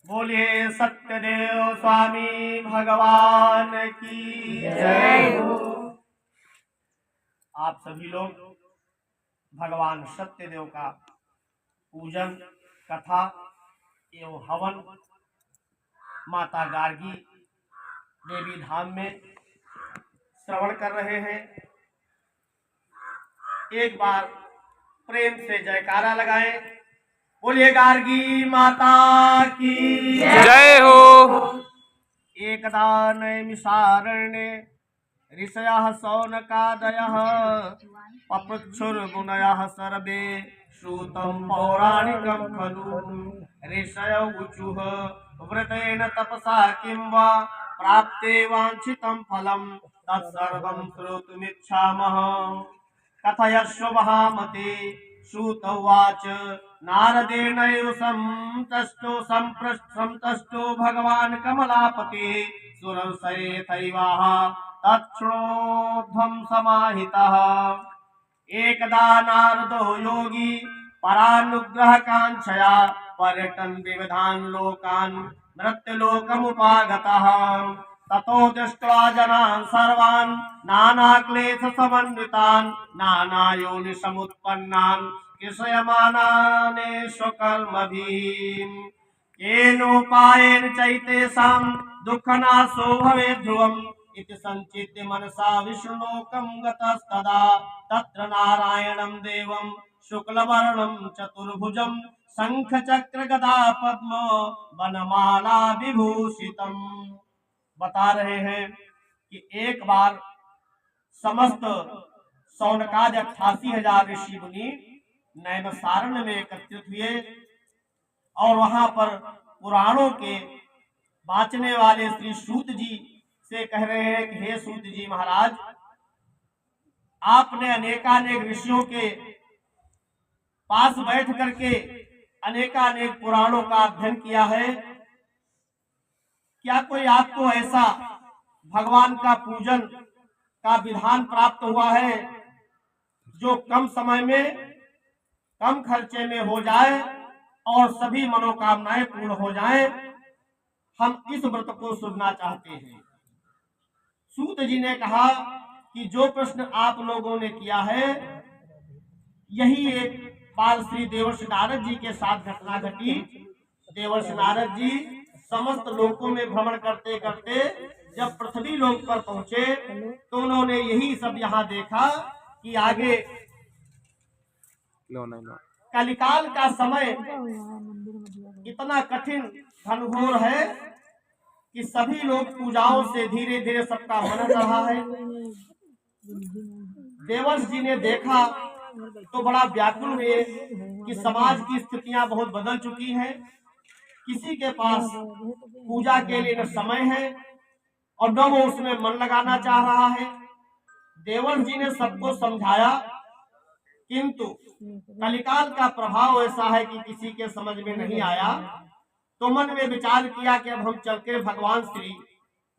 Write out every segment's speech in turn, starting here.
बोलिए सत्यदेव स्वामी भगवान की जय हो। आप सभी लोग भगवान सत्यदेव का पूजन, कथा एवं हवन माता गार्गी देवी धाम में श्रवण कर रहे हैं। एक बार प्रेम से जयकारा लगाएं। बोलिए गार्गी माता की जय हो। एकदा नैमिषारण्ये ऋषयः शौनकादयः पपृच्छुर्मुनयः सर्वे श्रुतं पौराणिकं खलु। ऋषयो ऊचुः व्रतेन तपसा किं वा प्राप्ते वाञ्छितं फलं तत्सर्वं श्रोतुमिच्छामः। कथयस्व महामते। श्रुत उवाच नारदेनैव संतष्टो भगवान् कमलापते सुरसरेथैवाह तच्छृणोध्वं समाहितः। एकदा नारदो योगी परानुग्रहकाङ्क्षया पर्यटन् विविधान् लोकान् मृत्युलोकमुपागतः। ततो दृष्ट्वा जनान् सर्वान् नानाक्लेशसमन्वितान् नानायोनिसमुत्पन्नान् कृषयमानानेष्वकर्मभिः। येनोपायेन चैतेषां दुःखनाशो भवेत् ध्रुवम् इति संचित्य मनसा विष्णुलोकं गतस्तदा। तत्र नारायणं देवं शुक्लवर्णं चतुर्भुजं शंखचक्र गदा पद्म वनमाला विभूषितम्। बता रहे हैं कि एक बार समस्त शौनकादि 88,000 ऋषि मुनि नैमिषारण्य में एकत्रित हुए और वहां पर पुराणों के बाँचने वाले श्री सूत जी से कह रहे हैं कि हे सूत जी महाराज, आपने अनेकानेक ऋषियों के पास बैठ करके अनेकानेक पुराणों का अध्ययन किया है। क्या कोई आपको ऐसा भगवान का पूजन का विधान प्राप्त हुआ है जो कम समय में कम खर्चे में हो जाए और सभी मनोकामनाएं पूर्ण हो जाएं? हम इस व्रत को सुनना चाहते हैं। सूत जी ने कहा कि जो प्रश्न आप लोगों ने किया है, यही एक बार श्री देवर्षि नारद जी के साथ घटना घटी। देवर्षि नारद जी समस्त लोकों में भ्रमण करते करते जब पृथ्वी लोक पर पहुंचे तो उन्होंने यही सब यहाँ देखा कि आगे कलिकाल का समय इतना कठिन घनघोर है कि सभी लोग पूजाओं से धीरे धीरे सबका मन रहा है। देवर्षि जी ने देखा तो बड़ा व्याकुल हुए कि समाज की स्थितियां बहुत बदल चुकी हैं। किसी के पास पूजा के लिए न समय है और न वो उसमें मन लगाना चाह रहा है। देवर्षि जी ने सबको समझाया, किंतु कलिकाल का प्रभाव ऐसा है कि किसी के समझ में नहीं आया। तो मन में विचार किया कि अब हम चलकर भगवान श्री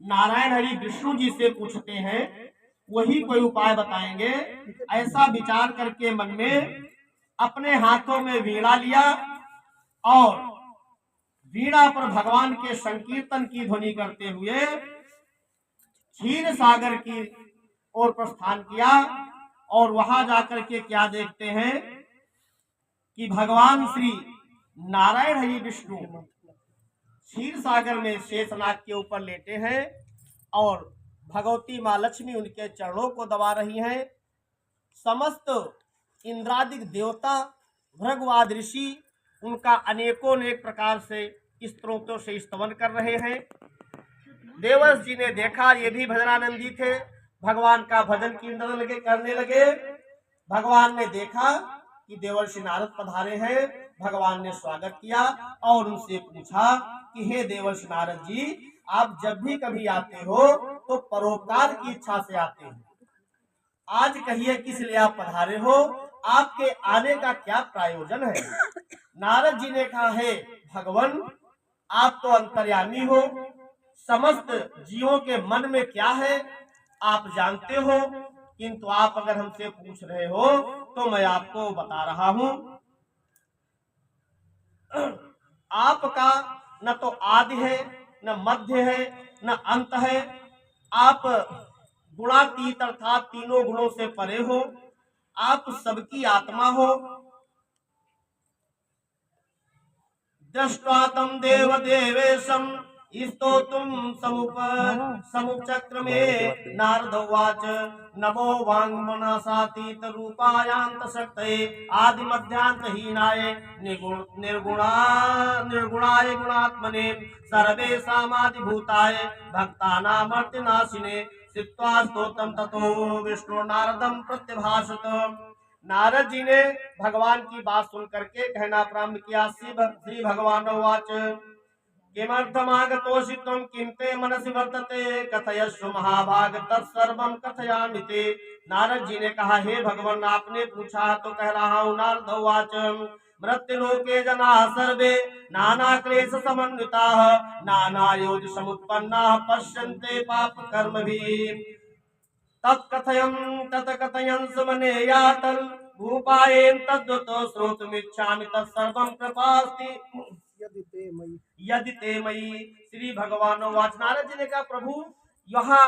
नारायण हरि विष्णु जी से पूछते हैं, वही कोई उपाय बताएंगे। ऐसा विचार करके मन में अपने हाथों में वीणा लिया और वीणा पर भगवान के संकीर्तन की ध्वनि करते हुए क्षीर सागर की ओर प्रस्थान किया। और वहां जाकर के क्या देखते हैं कि भगवान श्री नारायण हरि विष्णु क्षीर सागर में शेषनाग के ऊपर लेटे हैं और भगवती माँ लक्ष्मी उनके चरणों को दबा रही हैं। समस्त इंद्रादिक देवता भृगवाद ऋषि उनका अनेकों अनेक प्रकार से स्तोत्रों से स्तवन कर रहे हैं। देवर्षि जी ने देखा, ये भी भजनानंदी थे, भगवान का भजन कीर्तन करने लगे। भगवान ने देखा कि देवर्षि नारद पधारे हैं। भगवान ने स्वागत किया और उनसे पूछा कि हे देवर्षि नारद जी, आप जब भी कभी आते हो तो परोपकार की इच्छा से आते हो। आज कहिए किस लिए आप पधारे हो, आपके आने का क्या प्रयोजन है? नारद जी ने कहा, हे भगवान, आप तो अंतर्यामी हो, समस्त जीवों के मन में क्या है आप जानते हो, किंतु आप अगर हमसे पूछ रहे हो तो मैं आपको बता रहा हूं। आपका न तो आदि है, न मध्य है, न अंत है। आप गुणातीत अर्थात तीनों गुणों से परे हो। आप सबकी आत्मा हो। दृष्ट्वा तं देव देवेशं स्तोतुं समुपचक्रमे नारद उवाच नमो वाङ्मनसातीत रूपायान्तशक्तये आदिमध्यान्तहीनाय निर्गुणाय गुणात्मने सर्वेषामादिभूताय भक्तानामर्तिनाशिने श्रुत्वा स्तोत्रं ततो विष्णु नारदं प्रत्यभाषत। नारद जी ने भगवान की बात सुन करके कहना प्रारंभ किया। श्री भगवान उवाच किमर्थमागतोऽसि त्वं किं ते मनसि वर्तते कथयस्व महाभाग तत्सर्वं कथयामि ते। नारद जी ने कहा, हे भगवान, आपने पूछा तो कह रहा हूँ। नारद उवाच मृत्युलोके जनाः सर्वे नाना क्लेश समन्विताः नाना योनि समुत्पन्नाः पश्यन्ते पाप कर्मभिः तत्कथयं तत्कथयं सुमनेयातल भूपायेन तद्वतो श्रोतुमिच्छामि तत्सर्वं कृपास्ति यदि ते मयि। श्री भगवान वाच नारद जी ने कहा, प्रभु यहाँ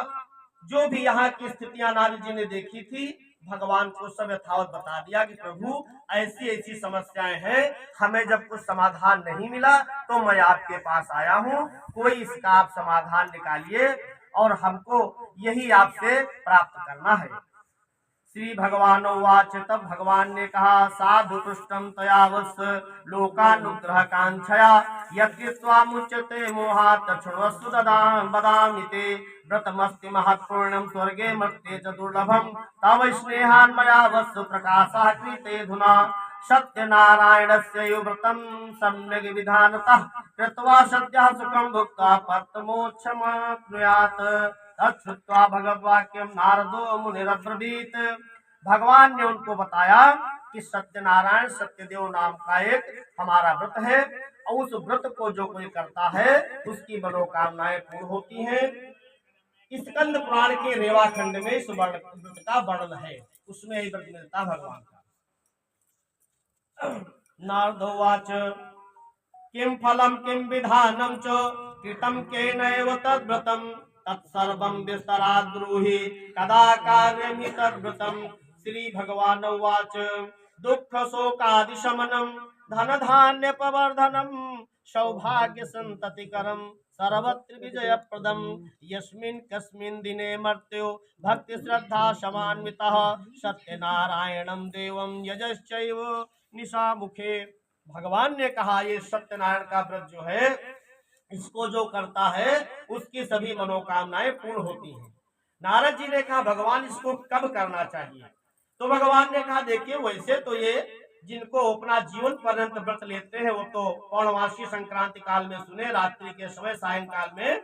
जो भी यहाँ की स्थितियां नारद जी ने देखी थी, भगवान को सब यथावत बता दिया कि प्रभु ऐसी ऐसी समस्याएं हैं, हमें जब कुछ समाधान नहीं मिला तो मैं आपके पास आया हूँ, कोई इसका आप समाधान निकालिए और हमको यही आपसे प्राप्त करना है। श्री भगवान उवाच तब भगवान ने कहा, साधु पृष्ठम तयावस् लोकानुग्रह कांक्षया यत्कृत्वा मुच्यते मोहात् तच्छृण्वस्तु वदामि ते व्रतमस्ति महत्पूर्णं स्वर्गे मर्त्ये च दुर्लभं तव स्नेहान् मया वस्तु प्रकाशः क्रियते धुना सत्यनारायणस्य व्रतं सम्यग् विधानतः कृत्वा सद्यः सुखं भुक्त्वा परमोक्षमाप्नुयात्। तच्छ्रुत्वा भगवद्वाक्यं नारदो मुनिरब्रवीत। भगवान ने उनको बताया कि सत्यनारायण सत्यदेव नाम का एक हमारा व्रत है और उस व्रत को जो कोई करता है उसकी मनोकामनाएं पूर्ण होती हैं। स्कंद पुराण के रेवा खंड में इस व्रत का वर्णन है, उसमें ही व्रत मिलता भगवान का। नारद उवाच किं फलं किं विधानं च कृतं केनैव तद्व्रतं तत्सर्वं विस्तराद् ब्रूहि कदा कार्यमिति तद्व्रतं। श्री भगवान उवाच दुःख शोकादि शमनं धन धान्य प्रवर्धनं सौभाग्य संततिकरं सर्वत्र विजयप्रदं यस्मिन् कस्मिन् दिने मर्त्यो भक्ति श्रद्धा समान्वितः सत्यनारायणं देवं यजश्चैव निशा मुखे। भगवान ने कहा, ये सत्यनारायण का व्रत जो है, इसको जो करता है उसकी सभी मनोकामनाएं पूर्ण होती हैं। नारद जी ने कहा, भगवान इसको कब करना चाहिए? तो भगवान ने कहा, देखिए वैसे तो ये जिनको अपना जीवन पर्यंत व्रत लेते हैं वो तो पौर्णमासी संक्रांति काल में सुने, रात्रि के समय सायंकाल में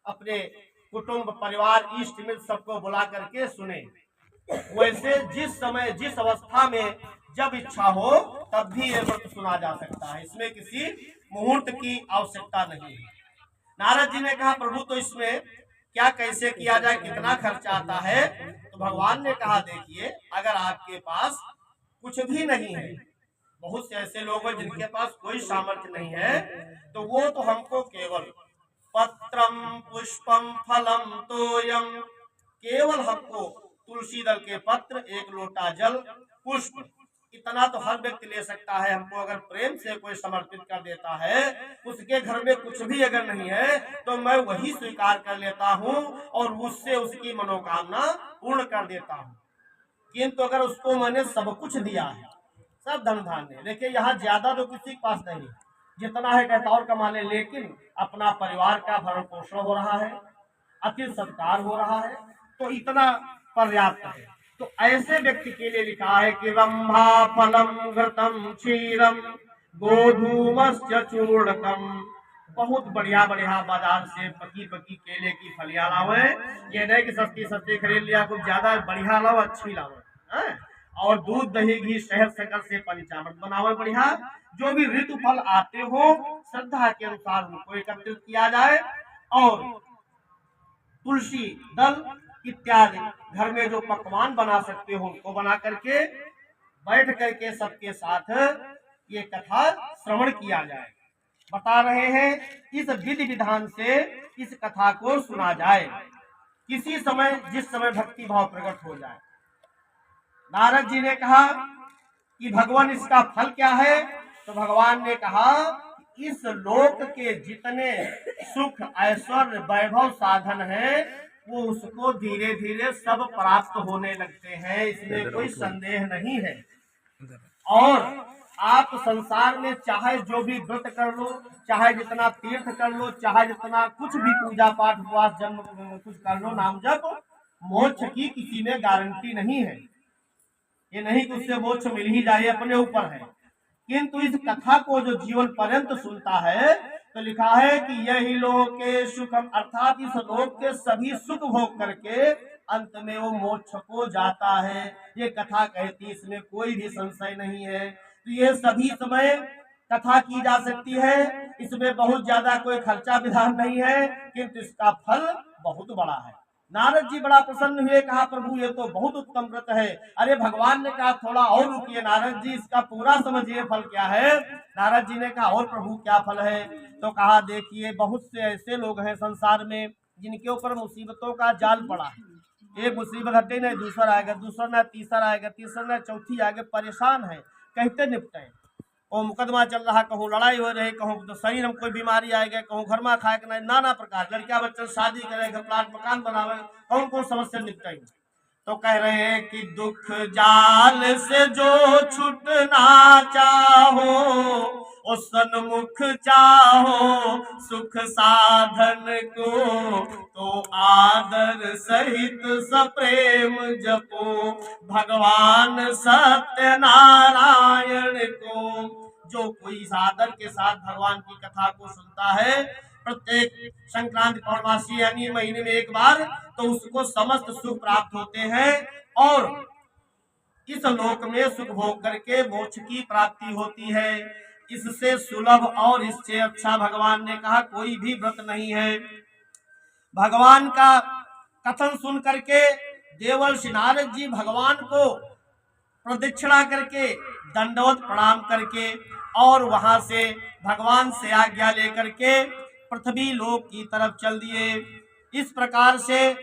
अपने कुटुंब परिवार इष्ट मित्र सबको बुला करके सुने। वैसे जिस समय जिस अवस्था में जब इच्छा हो तब भी ये व्रत सुना जा सकता है, इसमें किसी मुहूर्त की आवश्यकता नहीं है। नारद जी ने कहा, प्रभु तो इसमें क्या कैसे किया जाए, कितना खर्चा आता है? तो भगवान ने कहा, देखिए अगर आपके पास कुछ भी नहीं है, बहुत से ऐसे लोग हैं जिनके पास कोई सामर्थ्य नहीं है, तो वो तो हमको केवल पत्रम पुष्पम फलम तोयम, केवल हमको तुलसी दल के पत्र, एक लोटा जल, पुष्प, इतना तो हर व्यक्ति ले सकता है। हमको अगर प्रेम से कोई समर्पित कर देता है, उसके घर में कुछ भी अगर नहीं है तो मैं वही स्वीकार कर लेता हूँ और उससे उसकी मनोकामना पूर्ण कर देता हूँ। किंतु अगर उसको मैंने सब कुछ दिया है, सब धन धान्य, देखिए यहाँ ज्यादा तो किसी के पास नहीं, जितना है कहता और कमा ले, लेकिन अपना परिवार का भरण पोषण हो रहा है, अतिथि सत्कार हो रहा है, तो इतना पर्याप्त है। तो ऐसे व्यक्ति के लिए लिखा है कि रंभा फलम घृतम क्षीरम गोधूमस्य चूर्णकम, बहुत बढ़िया बढ़िया बाजार से पकी पकी केले की फलियां लावे। ये नहीं कि सस्ती सस्ती खरीद लिया, कुछ ज्यादा बढ़िया लाओ, अच्छी लाओ, और दूध दही घी शहद शक्कर से पंचामृत बनावे बढ़िया। जो भी ऋतु फल आते हो श्रद्धा के अनुसार उनको एकत्रित किया जाए और तुलसी दल इत्यादि घर में जो पकवान बना सकते हो उनको बना करके बैठ करके सबके साथ ये कथा श्रवण किया जाए। बता रहे हैं इस विधि विधान से इस कथा को सुना जाए, किसी समय जिस समय भक्ति भाव प्रकट हो जाए। नारद जी ने कहा कि भगवान इसका फल क्या है? तो भगवान ने कहा इस लोक के जितने सुख ऐश्वर्य वैभव साधन है वो उसको धीरे धीरे सब प्राप्त होने लगते हैं, इसमें कोई संदेह नहीं है। और आप संसार में चाहे जो भी व्रत कर लो, चाहे जितना तीर्थ कर लो, चाहे जितना कुछ भी पूजा पाठ उपवास जन्म कुछ कर लो, नाम जप, मोक्ष की किसी में गारंटी नहीं है। ये नहीं कि उससे मोक्ष मिल ही जाए, अपने ऊपर है। किंतु इस कथा को जो जीवन पर्यंत सुनता है तो लिखा है कि यही लोक के सुखम, अर्थात इस लोक के सभी सुख भोग करके अंत में वो मोक्ष को जाता है। ये कथा कहती, इसमें कोई भी संशय नहीं है। तो ये सभी समय कथा की जा सकती है, इसमें बहुत ज्यादा कोई खर्चा विधान नहीं है, किंतु इसका फल बहुत बड़ा है। नारद जी बड़ा प्रसन्न हुए, कहा प्रभु ये तो बहुत उत्तम व्रत है। अरे भगवान ने कहा थोड़ा और रुकिए नारद जी, इसका पूरा समझिए फल क्या है। नारद जी ने कहा और प्रभु क्या फल है? तो कहा देखिए बहुत से ऐसे लोग हैं संसार में जिनके ऊपर मुसीबतों का जाल पड़ा है। एक मुसीबत हटे नहीं, दूसरा आएगा, दूसरा ना तीसरा आएगा, तीसरा ना चौथी आएगा, परेशान है, कहते निपटे। और मुकदमा चल रहा, कहूँ लड़ाई हो रही, कहूँ तो शरीर में कोई बीमारी आएगा, कहूँ घर में खाए नहीं, नाना प्रकार, लड़कियां बच्चे शादी करेगा, प्लाट मकान बनावे, कौन कौन समस्या निपटाएंगे। तो कह रहे हैं कि दुख जाल से जो छूटना चाहो, ओ सन्मुख चाहो सुख साधन को, तो आदर सहित सप्रेम जपो भगवान सत्य नारायण को। जो कोई सादर के साथ भगवान की कथा को सुनता है प्रत्येक संक्रांति पौर्णमासी यानी महीने में एक बार, तो उसको समस्त सुख प्राप्त होते हैं और इस लोक में सुख भोग करके मोक्ष की प्राप्ति होती है। इससे सुलभ और इससे अच्छा भगवान ने कहा कोई भी व्रत नहीं है। भगवान का कथन सुन करके देवर्षि नारद जी भगवान को प्रदक्षिणा करके दंडवत प्रणाम करके और वहां से भगवान से आज्ञा लेकर के पृथ्वी लोक की तरफ चल दिए। इस प्रकार से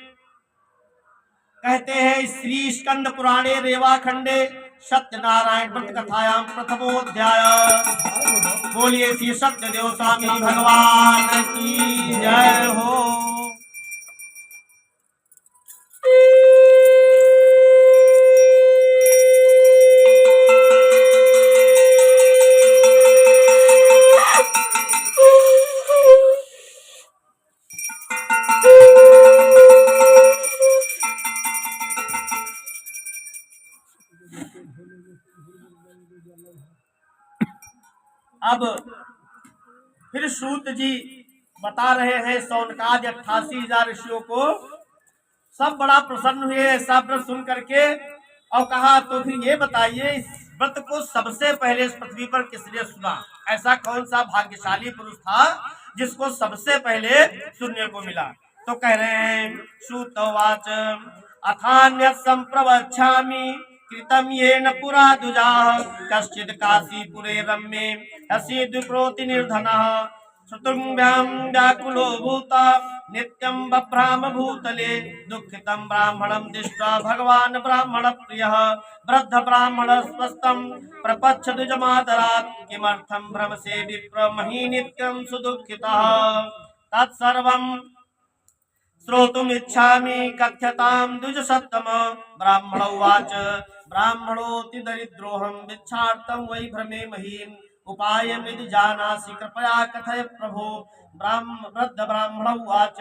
कहते हैं श्री स्कंद पुराणे रेवा खंडे सत्यनारायण व्रत कथायाम प्रथमोध्याय। बोलिए श्री सत्यदेव स्वामी भगवान की जय हो। अब फिर सूत जी बता रहे हैं सौनकाद 88,000 ऋषियों को, सब बड़ा प्रसन्न हुए ऐसा व्रत सुन करके और कहा तो फिर ये बताइए इस व्रत को सबसे पहले इस पृथ्वी पर किसने सुना? ऐसा कौन सा भाग्यशाली पुरुष था जिसको सबसे पहले सुनने को मिला? तो कह रहे हैं सूतवाच अथान्य संप्रवक्षामि कृतम येन पुरा दुजा कश्चित् काशीपुरे रम्ये असीद्विप्रोति निर्धनः श्रुतुभ्यां व्याकुलो भूता नित्यं बभ्राम भूतले दुःखितं ब्राह्मणं दृष्ट्वा भगवान् ब्राह्मण प्रियः वृद्ध ब्राह्मण स्वस्थं प्रपच्छ द्विजमादरात् किमर्थं भ्रमसे विप्र मही नित्यं सुदुःखितः तत्सर्वं श्रोतुमिच्छामि कथ्यतां द्विजसत्तम। ब्राह्मण उवाच ब्राह्मणोऽति दरिद्रोऽहं भिक्षार्थं वै भ्रमे महीम् उपायमिति जानासि कृपया कथय प्रभो। वृद्ध ब्राह्मण उवाच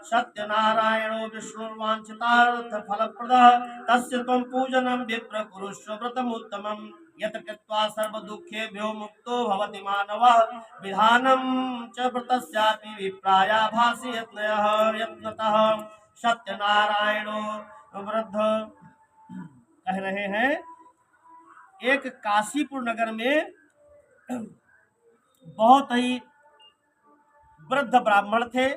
सत्यनारायणो विष्णुर्वाञ्छितार्थफलप्रदः तस्य त्वं पूजनं विप्र कुरुष्व व्रतमुत्तमम् यत् कृत्वा सर्वदुःखेभ्यो मुक्तो भवति मानवः विधानं च व्रतस्यापि विप्राया भासि यत्नतः। सत्यनारायणो वृद्ध कह रहे हैं एक काशीपुर नगर में बहुत ही वृद्ध ब्राह्मण थे।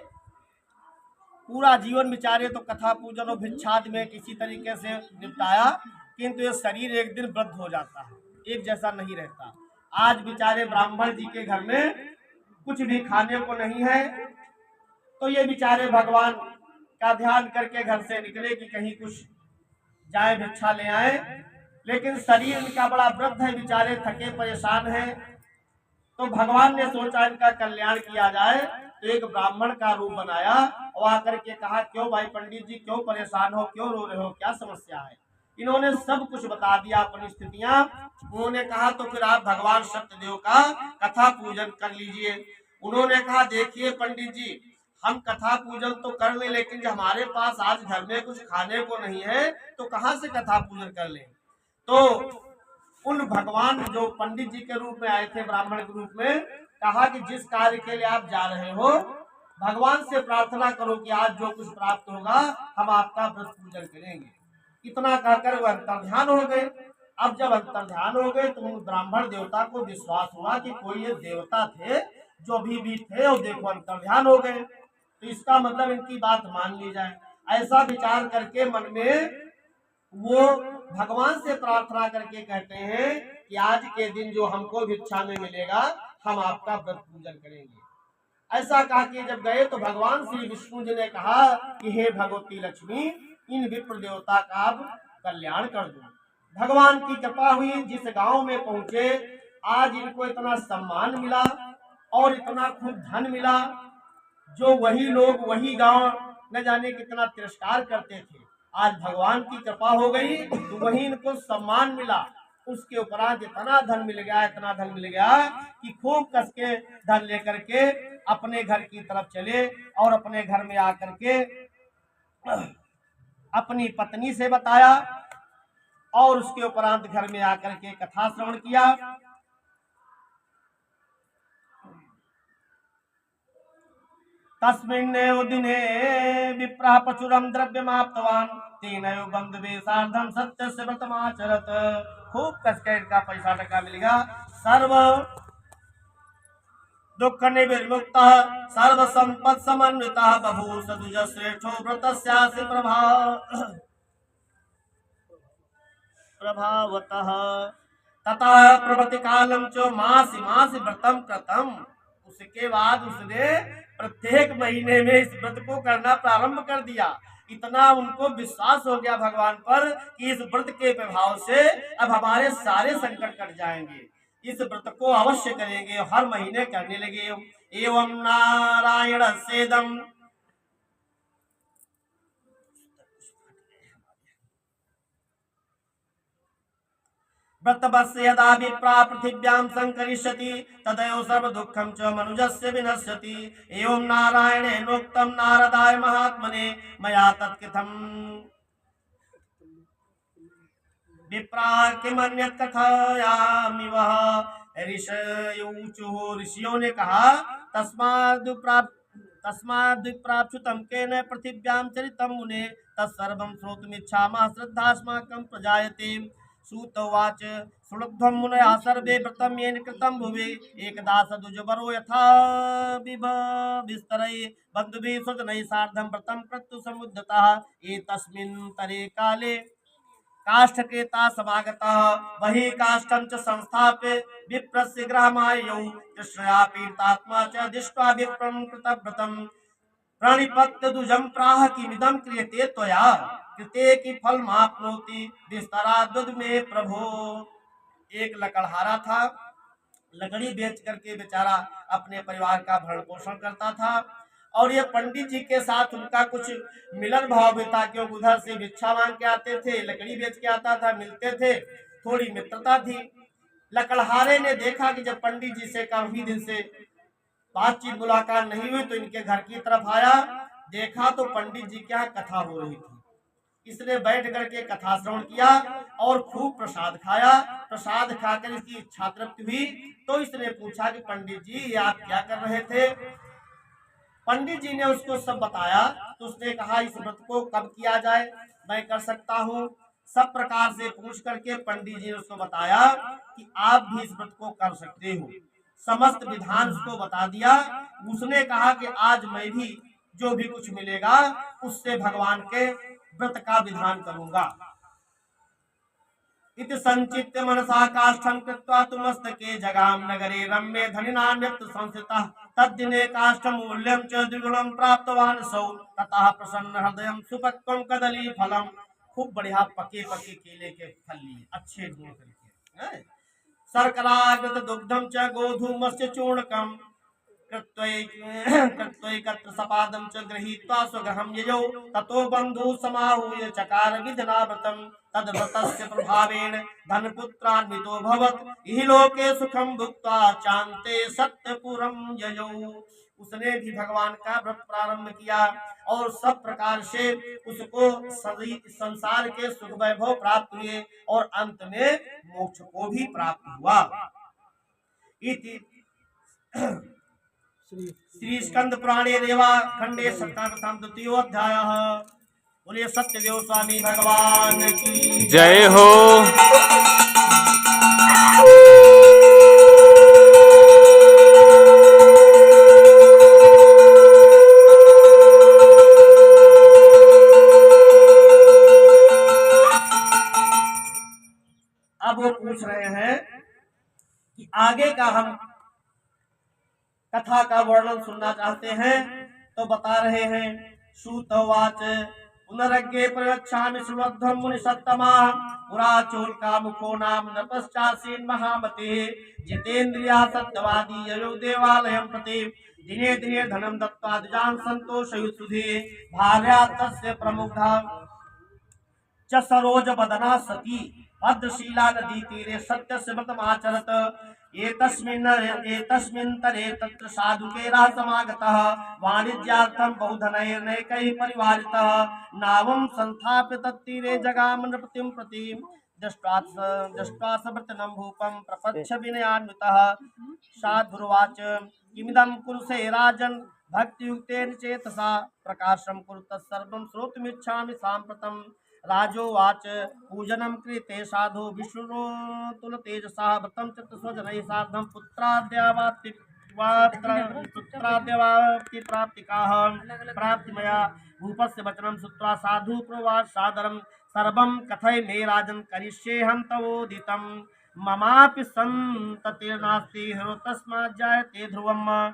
पूरा जीवन बेचारे तो कथा पूजन और भिक्षाद में किसी तरीके से निपटाया, किंतु ये शरीर एक दिन वृद्ध हो जाता है, एक जैसा नहीं रहता। आज बेचारे ब्राह्मण जी के घर में कुछ भी खाने को नहीं है। तो ये बेचारे भगवान का ध्यान करके घर से निकले कि कहीं कुछ जाए भिक्षा ले आए, लेकिन शरीर इनका बड़ा वृद्ध है, बेचारे थके परेशान हैं। तो भगवान ने सोचा इनका कल्याण किया जाए, तो एक ब्राह्मण का रूप बनाया और आकर के कहा, क्यों भाई पंडित जी, क्यों परेशान हो, क्यों रो रहे हो, क्या समस्या है। इन्होंने सब कुछ बता दिया अपनी स्थितियां। उन्होंने कहा तो फिर आप भगवान सत्यदेव का कथा पूजन कर लीजिए। उन्होंने कहा, देखिए पंडित जी, हम कथा पूजन तो कर ले, लेकिन जब हमारे पास आज घर में कुछ खाने को नहीं है तो कहाँ से कथा पूजन कर ले। तो उन भगवान जो पंडित जी के रूप में आए थे, ब्राह्मण के रूप में, कहा कि जिस कार्य के लिए आप जा रहे हो भगवान से प्रार्थना करो कि आज जो कुछ प्राप्त होगा हम आपका व्रत पूजन करेंगे। इतना कहकर वो अंतर्ध्यान हो गए। अब जब अंतर्ध्यान हो गए तो उन ब्राह्मण देवता को विश्वास हुआ कि कोई ये देवता थे जो भी थे, और देखो अंतर्ध्यान हो गए, तो इसका मतलब इनकी बात मान ली जाए। ऐसा विचार करके मन में वो भगवान से प्रार्थना करके कहते हैं कि आज के दिन जो हमको भिक्षा में मिलेगा हम आपका व्रत पूजन करेंगे। ऐसा कहा कि जब गए तो भगवान श्री विष्णु जी ने कहा कि हे भगवती लक्ष्मी, इन विप्र देवता का आप कल्याण कर दो। भगवान की कृपा हुई, जिस गांव में पहुंचे आज इनको इतना सम्मान मिला और इतना खूब धन मिला, जो वही लोग वही गांव न जाने कितना तिरस्कार करते थे, आज भगवान की कृपा हो गई तो वही इनको सम्मान मिला। उसके उपरांत इतना धन मिल गया, इतना धन मिल गया कि खूब कस के धन लेकर के अपने घर की तरफ चले और अपने घर में आकर के अपनी पत्नी से बताया और उसके उपरांत घर में आकर के कथा श्रवण किया। तस्मिन्नेव दिने विप्रः प्रचुरं द्रव्यमाप्तवान् तेनैव बन्धुवे सार्धं सत्यस्य व्रतमाचरत। खूब कसके इनका पैसा टका मिल गया। सर्व दुख निविर्मुक्तः सर्व संपत् समन्वितः बभूव सदुज श्रेष्ठो व्रतस्यास्य प्रभावतः। ततः प्रभृति कालम च मासी मासी व्रतम कृतम। उसके बाद उसने प्रत्येक महीने में इस व्रत को करना प्रारंभ कर दिया। इतना उनको विश्वास हो गया भगवान पर कि इस व्रत के प्रभाव से अब हमारे सारे संकट कट जाएंगे, इस व्रत को अवश्य करेंगे। हर महीने करने लगे। एवं नारायण सेदम व्रतवस्य यदा विप्रा पृथिव्यां संकरिष्यति तदैव सर्व दुःखं च मनुजस्य विनश्यति। एवं नारायणेनोक्तं नारदाय महात्मने मया तत्कथम् विप्रा किमन्यत् कथयामि वः। ऋषयोचुः, ऋषियों ने कहा, तस्माद्विप्राप्युतं केन पृथिव्यां चरितं मुने तत्सर्वं श्रोतुमिच्छामः श्रद्धास्माकं प्रजायते। सूत उवाच श्रुध्वं मुनयः सर्वे व्रतं येन कृतं भुवि एकदा सदुजवरो यथा विस्तरै बन्धुभिः स्वजनैः सार्धं व्रतं कर्तुं समुद्यतः। एतस्मिन् तरे काले काष्ठकेता समागतः वही काष्ठं च संस्थाप्य विप्रस्य गृहमाययौ तृष्णया पीडितात्मा च दृष्ट्वा विप्रं कृतव्रतं प्रणिपत्यदुजं प्राह किमिदं क्रियते त्वया कृते कि फल माप्नोति विस्तराद्वद में प्रभो। एक लकड़हारा था, लकड़ी बेच करके बेचारा अपने परिवार का भरण पोषण करता था और ये पंडित जी के साथ उनका कुछ मिलन भाव भी था, क्योंकि उधर से भिक्षा मांग के आते थे, लकड़ी बेच के आता था, मिलते थे, थोड़ी मित्रता थी। लकड़हारे ने देखा कि जब पंडित जी से काफी दिन से बातचीत मुलाकात नहीं हुई तो इनके घर की तरफ आया। देखा तो पंडित जी के यहाँ कथा हो रही थी। इसने बैठ करके कथा श्रवण किया और खूब प्रसाद खाया। प्रसाद खाकर इसकी इच्छा तृप्ति हुई तो इसने पूछा कि पंडित जी ये आप क्या कर रहे थे। पंडित जी ने उसको सब बताया तो उसने कहा इस व्रत को कब किया जाए, मैं कर सकता हूँ। सब प्रकार से पूछ करके पंडित जी ने उसको बताया कि आप भी इस व्रत को कर सकते हो। समस्त विधान उसको बता दिया। उसने कहा कि आज मैं भी जो भी कुछ मिलेगा उससे भगवान के व्रत का विधान करूंगा। इति संचित्य मनसा काष्ठं कृत्वा तुमस्तके जगाम नगरे रम्ये धनिनान्यत्र संस्थितः तद्दिने काष्ठमूल्यं च द्विगुणं प्राप्तवान् सौ ततः प्रसन्न हृदयं सुपक्वं कदली फलम। खूब बढ़िया पके पके केले के फल लिए अच्छे धो करके। शर्करागृत दुग्धम च गोधूमस्य चूर्णकम कृत्वैकत्र सपादं च गृहीत्वा स्वगृहं ययौ ततो बन्धु समाहूय चकार विधनाव्रतं तद्व्रतस्य प्रभावेण धनपुत्रान्वितो भवत् इह लोके सुखं भुक्त्वा चान्ते सत्यपुरं ययौ। उसने भी भगवान का व्रत प्रारंभ किया और सब प्रकार से उसको संसार के सुख वैभव प्राप्त हुए और अंत में मोक्ष को भी प्राप्त हुआ। इति श्री स्कंद पुराणे देवा खंडे सप्ताह द्वितीय अध्याय। बोलिए सत्यदेव स्वामी भगवान की जय हो। अब वो पूछ रहे हैं कि आगे का हम कथा का वर्णन सुनना चाहते हैं, तो बता रहे हैं। श्रुतवाच पुनरग्गे प्रयच्छामि श्रुवध्वं मुनिसत्तमा पुरा चोलका मुखो नाम नपश्चासीन महामते जितेन्द्रिया सत्यवादी ययो देवालयं प्रति दिने दिने धनं दत्त्वा द्विजान् सन्तोषयुत्सुधे भार्या तस्य प्रमुग्धा च सरोज बदना सती भद्रशीला नदी तीरे सत्यस्य व्रतमाचरत। एतस्मिन् तरे तत्र साधुकेरः समागतः वाणिज्यार्थं बहुधनैर्नैकैः परिवारितः नावं संस्थाप्य तत्तीरे जगाम नृपतिं प्रति दृष्ट्वा सवृतनं भूपं प्रपच्छ विनयान्वितः। साधुर्वाच किमिदं कुरुषे राजन् भक्तियुक्तेन चेतसा प्रकाशं कुरु तत्सर्वं श्रोतुमिच्छामि साम्प्रतम्। राजोवाच पूजनं क्रियते साधु विष्णुतुल तेजसा व्रतं च स्वजनैः सार्धं पुत्राद्यावाप्ति प्राप्तिकाः प्राप्तिमया भूपस्य वचनं श्रुत्वा साधु प्रोवाच सादरं सर्वं कथय मे राजन् करिष्येऽहं तवोदितं ममापि सन्ततिर्नास्ति हरो तस्मात् जायते ध्रुवम्।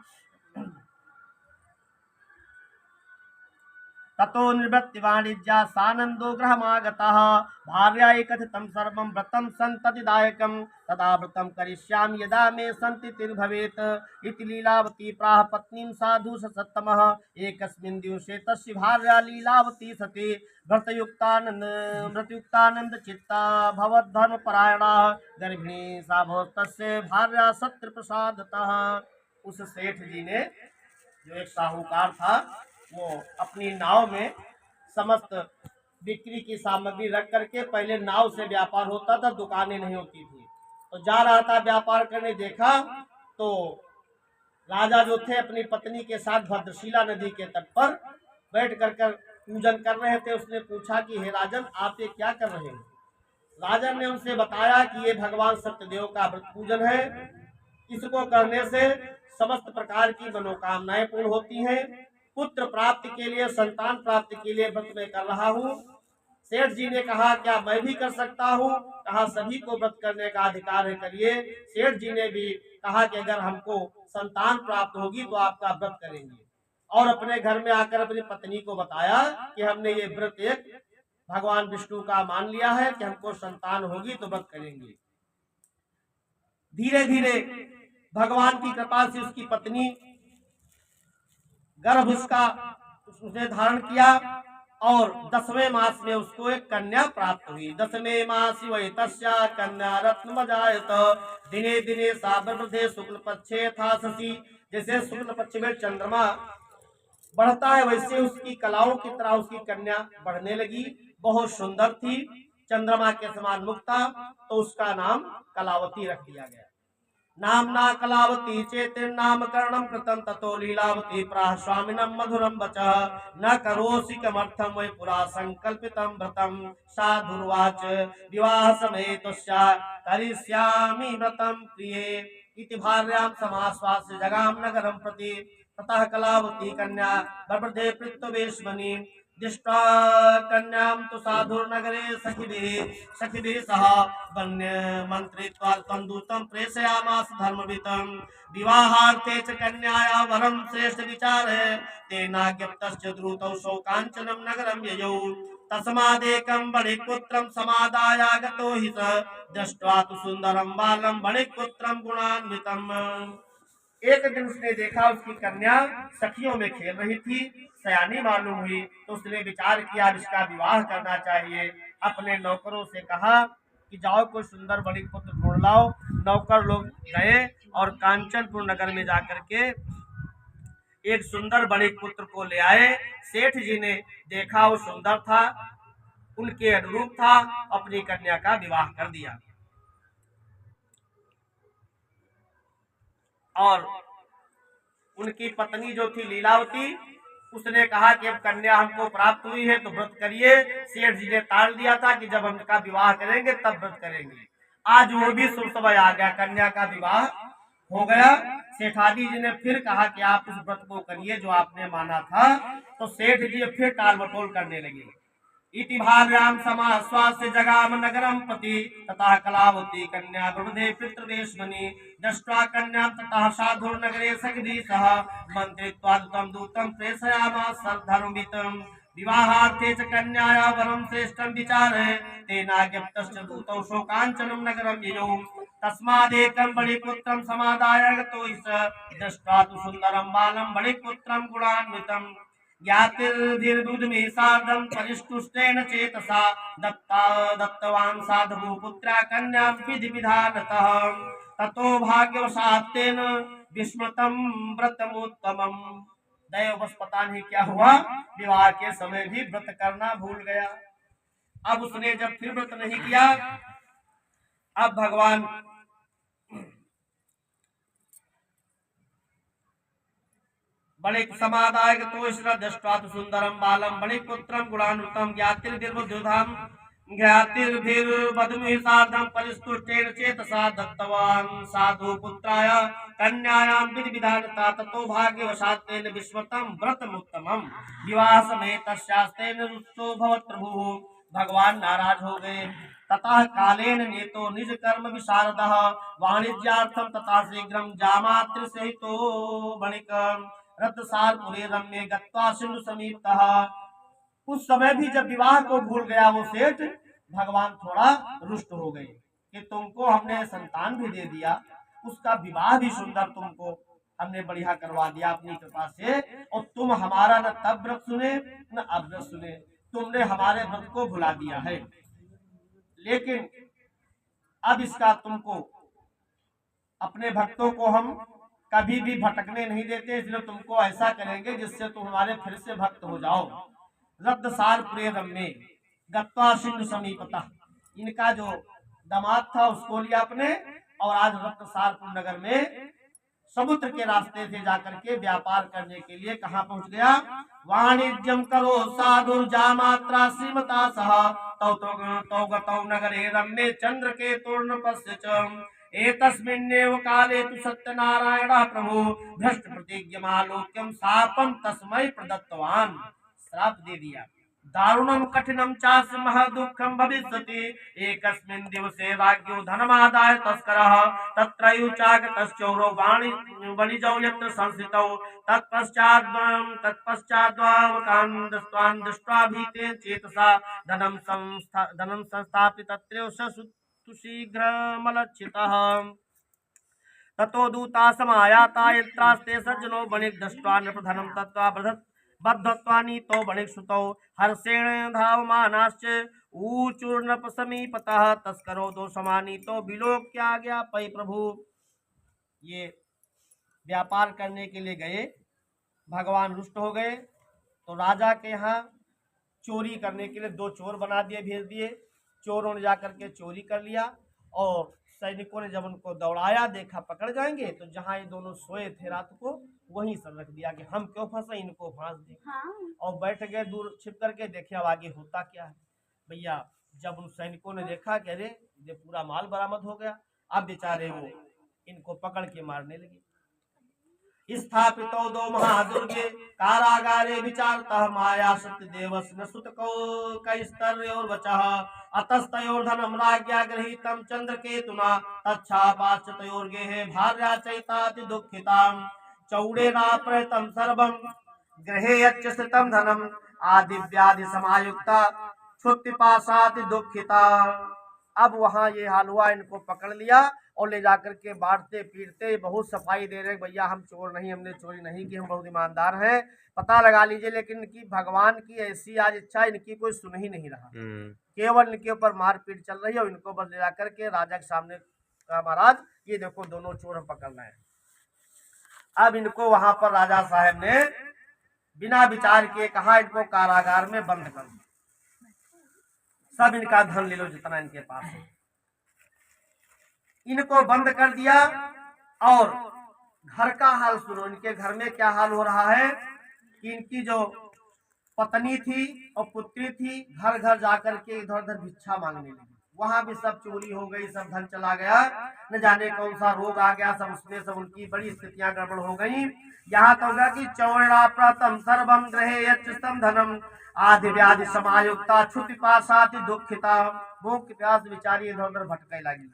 ततो निवृत्ति वाणिज्या सानंदो गृहमागतः भार्यायै कथितं सर्वं व्रतं सन्ततिदायकं तदा व्रतं करिष्यामि यदा मे सन्ततिर्भवेत् इति लीलावती प्राह पत्नीं साधु सत्तमः। एकस्मिन् दिवसे तस्य भार्या लीलावती सती व्रतयुक्तानन्दचित्ता भवद्धर्मपरायणा गर्भिणी सा भवत् तस्य भार्या सत्यप्रसादतः। उस सेठ जी ने, जो एक साहूकार था, वो अपनी नाव में समस्त बिक्री की सामग्री रख करके, पहले नाव से व्यापार होता था, दुकानें नहीं होती थी, तो जा रहा था व्यापार करने। देखा तो राजा जो थे अपनी पत्नी के साथ भद्रशीला नदी के तट पर बैठ कर पूजन कर रहे थे। उसने पूछा कि हे राजन, आप ये क्या कर रहे हैं? राजन ने उनसे बताया कि ये भगवान सत्यदेव का व्रत पूजन है, इसको करने से समस्त प्रकार की मनोकामनाएं पूर्ण होती हैं। पुत्र प्राप्ति के लिए, संतान प्राप्ति के लिए व्रत मैं कर रहा हूँ। सेठ जी ने कहा क्या मैं भी कर सकता हूँ? कहा सभी को व्रत करने का अधिकार है, करिए। सेठ जी ने भी कहा कि अगर हमको संतान प्राप्त होगी तो आपका व्रत करेंगे, और अपने घर में आकर अपनी पत्नी को बताया कि हमने ये व्रत एक भगवान विष्णु का मान लिया है कि हमको संतान होगी तो व्रत करेंगे। धीरे धीरे भगवान की कृपा से उसकी पत्नी गर्भ उसने धारण किया, और 10वें मास में उसको एक कन्या प्राप्त हुई। 10वें मास वै तस्या कन्या रत्नमजायत दिने दिने सा वृद्धे शुक्ल पक्षे था शशि। जैसे शुक्ल पक्ष में चंद्रमा बढ़ता है, वैसे उसकी कलाओं की तरह उसकी कन्या बढ़ने लगी। बहुत सुंदर थी, चंद्रमा के समान मुख था, तो उसका नाम कलावती रख दिया गया। नामना कलावती चेतिर्नामकरणं कृतं ततो लीलावती प्राह स्वामिनं मधुरं वचः न करोसि किमर्थं वै पुरा संकल्पितं व्रतं। साधुर्वाच विवाह समये तस्या करिष्यामि व्रतं प्रिये इति भार्यां समाश्वास्य जगाम नगरं प्रति। ततः कलावती कन्या बर्बदे पृत्तवेश्मनि दृष्ट्वा कन्यां तु साधुर्नगरे सखिभिः सह वन्य मन्त्रित्वा तन्दूतं प्रेषयामास धर्मवितं विवाहार्थे च कन्याया वरं श्रेष्ठ विचारे तेनाज्ञप्तश्च द्रुतौ शोकाञ्चनं नगरं ययौ तस्मादेकं बणिपुत्रं समादायागतो हि स दृष्ट्वा तु सुन्दरं बालं बणिपुत्रं गुणान्वितम्। एक दिन उसने देखा उसकी कन्या सखियों में खेल रही थी, सयानी मालूम हुई, तो उसने विचार किया इसका विवाह करना चाहिए। अपने नौकरों से कहा कि जाओ कोई सुंदर बड़ी पुत्र ढूंढ लाओ। नौकर लोग गए और कांचनपुर नगर में जाकर के एक सुंदर बड़े पुत्र को ले आए। सेठ जी ने देखा वो सुंदर था, उनके अनुरूप था, अपनी कन्या का विवाह कर दिया। और उनकी पत्नी जो थी लीलावती, उसने कहा कि अब कन्या हमको प्राप्त हुई है तो व्रत करिए। सेठ जी ने टाल दिया था कि जब हम इसका विवाह करेंगे तब व्रत करेंगे। आज वो भी शुभ समय आ गया, कन्या का विवाह हो गया। सेठानी जी ने फिर कहा कि आप उस व्रत को करिए जो आपने माना था। तो सेठ जी फिर टाल मटोल करने लगे। इति भार्यां समाश्वास्य जगाम नगरं प्रति ततः कलावती कन्या ब्रह्मदे पितृवेश्मनि दृष्ट्वा कन्यां ततः साधुर्नगरे सखिभिः सह मन्त्रित्वा दूतं दूतं प्रेषयामास धर्मवितं विवाहार्थे च कन्याया वरं श्रेष्ठं विचारे तेनाज्ञप्तश्च दूतौ शोकाञ्चनं नगरं ययौ तस्मादेकं बलिपुत्रं समादाय गतो हि स दृष्ट्वा तु सुन्दरं बालं बलिपुत्रं गुणान्वितं ज्ञातिर्भिर्बुद्धिः सार्धं परिष्टुष्टेन चेतसा दत्तवान् साधु पुत्रा कन्यां विधि विधानतः ततो भाग्यवशात् तेन विस्मृतं व्रतमुत्तमम्। दैववश पता नहीं क्या हुआ, विवाह के समय भी व्रत करना भूल गया। अब उसने जब फिर व्रत नहीं किया, अब भगवान बड़े समादाय तो दृष्ट्वा सुंदरम बालम बड़े पुत्रम गुणानुतम ज्ञातिर्भिर्बुद्धिधाम ज्ञातिर्भिर्वधुमिः सार्धं परिस्तुष्टेन चेतसा दत्तवान् साधु पुत्राय कन्यायां विधि विधानता ततो भाग्यवशात् तेन विस्मृतं व्रतमुत्तमम् विवाह समय तस्यास्तेन रुष्टो भवत् प्रभुः। भगवान नाराज हो गए। ततः कालेन नेतो निज कर्म विशारदः वाणिज्यार्थं तथा शीघ्रं जामातृ सहितो वणिकं रत्नसारपुरे रम्ये गत्वा सिंधु समीपतः। उस समय भी जब विवाह को भूल गया वो सेठ, भगवान थोड़ा रुष्ट हो गए कि तुमको हमने संतान भी दे दिया, उसका विवाह भी सुंदर तुमको हमने बढ़िया करवा दिया अपनी कृपा से, और तुम हमारा न तब व्रत सुने न अब व्रत सुने, तुमने हमारे व्रत को भुला दिया है। लेकिन अब इसका तुमको अपने भक्तों को हम कभी भी भटकने नहीं देते, इसलिए तुमको ऐसा करेंगे जिससे तुम हमारे फिर से भक्त हो जाओ। रद्दसार प्रेम में गत्वा सिंधु समीपता, इनका जो दामाद था उसको लिया अपने, और आज रत्नसारपुर नगर में समुद्र के रास्ते से जाकर के व्यापार करने के लिए कहाँ पहुंच गया। वाणिज्यम करो साधु जामात्रा श्रीमता सह तौ गतौ नगरे रम्ये चंद्र के तूर्ण पश्य एतस्मिन्नेव काले तु सत्यनारायणः प्रभु भ्रष्ट प्रतिज्ञमालोक्यं शापं तस्मै प्रदत्तवान्। श्राप दे दिया। दारुणं कठिनं चास्य महदुःखं भविष्यति एकस्मिन् दिवसे राज्ञो धनमादाय तस्करः तत्रैवचागतश्चौरो वाणिजौ यत्र संस्थितौ तत्पश्चाद्वावकान् दृष्ट्वा भीतेन चेतसा धनं संस्थाप्य तत्रैव ससुतु शीघ्रमलक्षितः। ततो दूता समायाता यत्रास्ते सज्जनो वणिक् दृष्ट्वा नृपधनं तत्त्वा बद्धत्वा नीतो वणिक् श्रुतौ हर्षेण धावमानाश्च ऊचूर्णप समीपतः तस्करो दो समानीतो विलोक्या गया पै प्रभु। ये व्यापार करने के लिए गए, भगवान रुष्ट हो गए, तो राजा के यहाँ चोरी करने के लिए दो चोर बना दिए, भेज दिए। चोरों ने जाकर के चोरी कर लिया, और सैनिकों ने जब उनको दौड़ाया, देखा पकड़ जाएंगे, तो जहाँ ये दोनों सोए थे रात को वहीं सब रख दिया कि हम क्यों फंसे, इनको फांस दें। हाँ। और बैठ गए दूर छिप करके, देखे अब आगे होता क्या है। भैया जब उन सैनिकों ने देखा कि अरे ये पूरा माल बरामद हो गया, अब बेचारे वो इनको पकड़ के मारने लगे। स्थापितो दो महादुर्गे कारागारे विचारतः माया सत्यदेवस्य न सुतको कैस्तर्योर्वचः अतस्तयोर्धनं राज्ञा गृहीतं चन्द्रकेतुना तच्छापाश्चतयोर्गेः भार्या चैताति दुःखितां चौडेनाप्रहृतं सर्वं गृहे यच्च स्थितं धनम् आदिव्याधि समायुक्ता क्षुत्पिपासाति दुःखिता। अब वहां ये हाल हुआ, इनको पकड़ लिया और ले जाकर के बांटते पीटते बहुत सफाई दे रहे, भैया हम चोर नहीं, हमने चोरी नहीं की, हम बहुत ईमानदार हैं, पता लगा लीजिए। लेकिन इनकी भगवान की ऐसी आज इच्छा, इनकी कोई सुन ही नहीं रहा, केवल इनके ऊपर मारपीट चल रही है। और इनको बस ले जाकर के राजा के सामने कहा, महाराज ये देखो दोनों चोर हम पकड़ रहे हैं। अब इनको वहां पर राजा साहब ने बिना विचार किए कहा, इनको कारागार में बंद कर दो, सब इनका धन ले लो जितना इनके पास है। इनको बंद कर दिया। और घर का हाल सुनो, इनके घर में क्या हाल हो रहा है कि इनकी जो पत्नी थी और पुत्री थी घर घर जाकर के इधर उधर भिक्षा मांगने लगी। वहां भी सब चोरी हो गई, सब धन चला गया, न जाने कौन सा रोग आ गया, सब उसमें सब उनकी बड़ी स्थितियां गड़बड़ हो गई। यहाँ तो होगा कि चौड़ा प्रथम सर्वम ग्रहे यच्चम धनम आदि व्याधि समायुक्ता क्षुति पासाति दुखिता। भूख प्यास विचारी इधर उधर भटके लगी।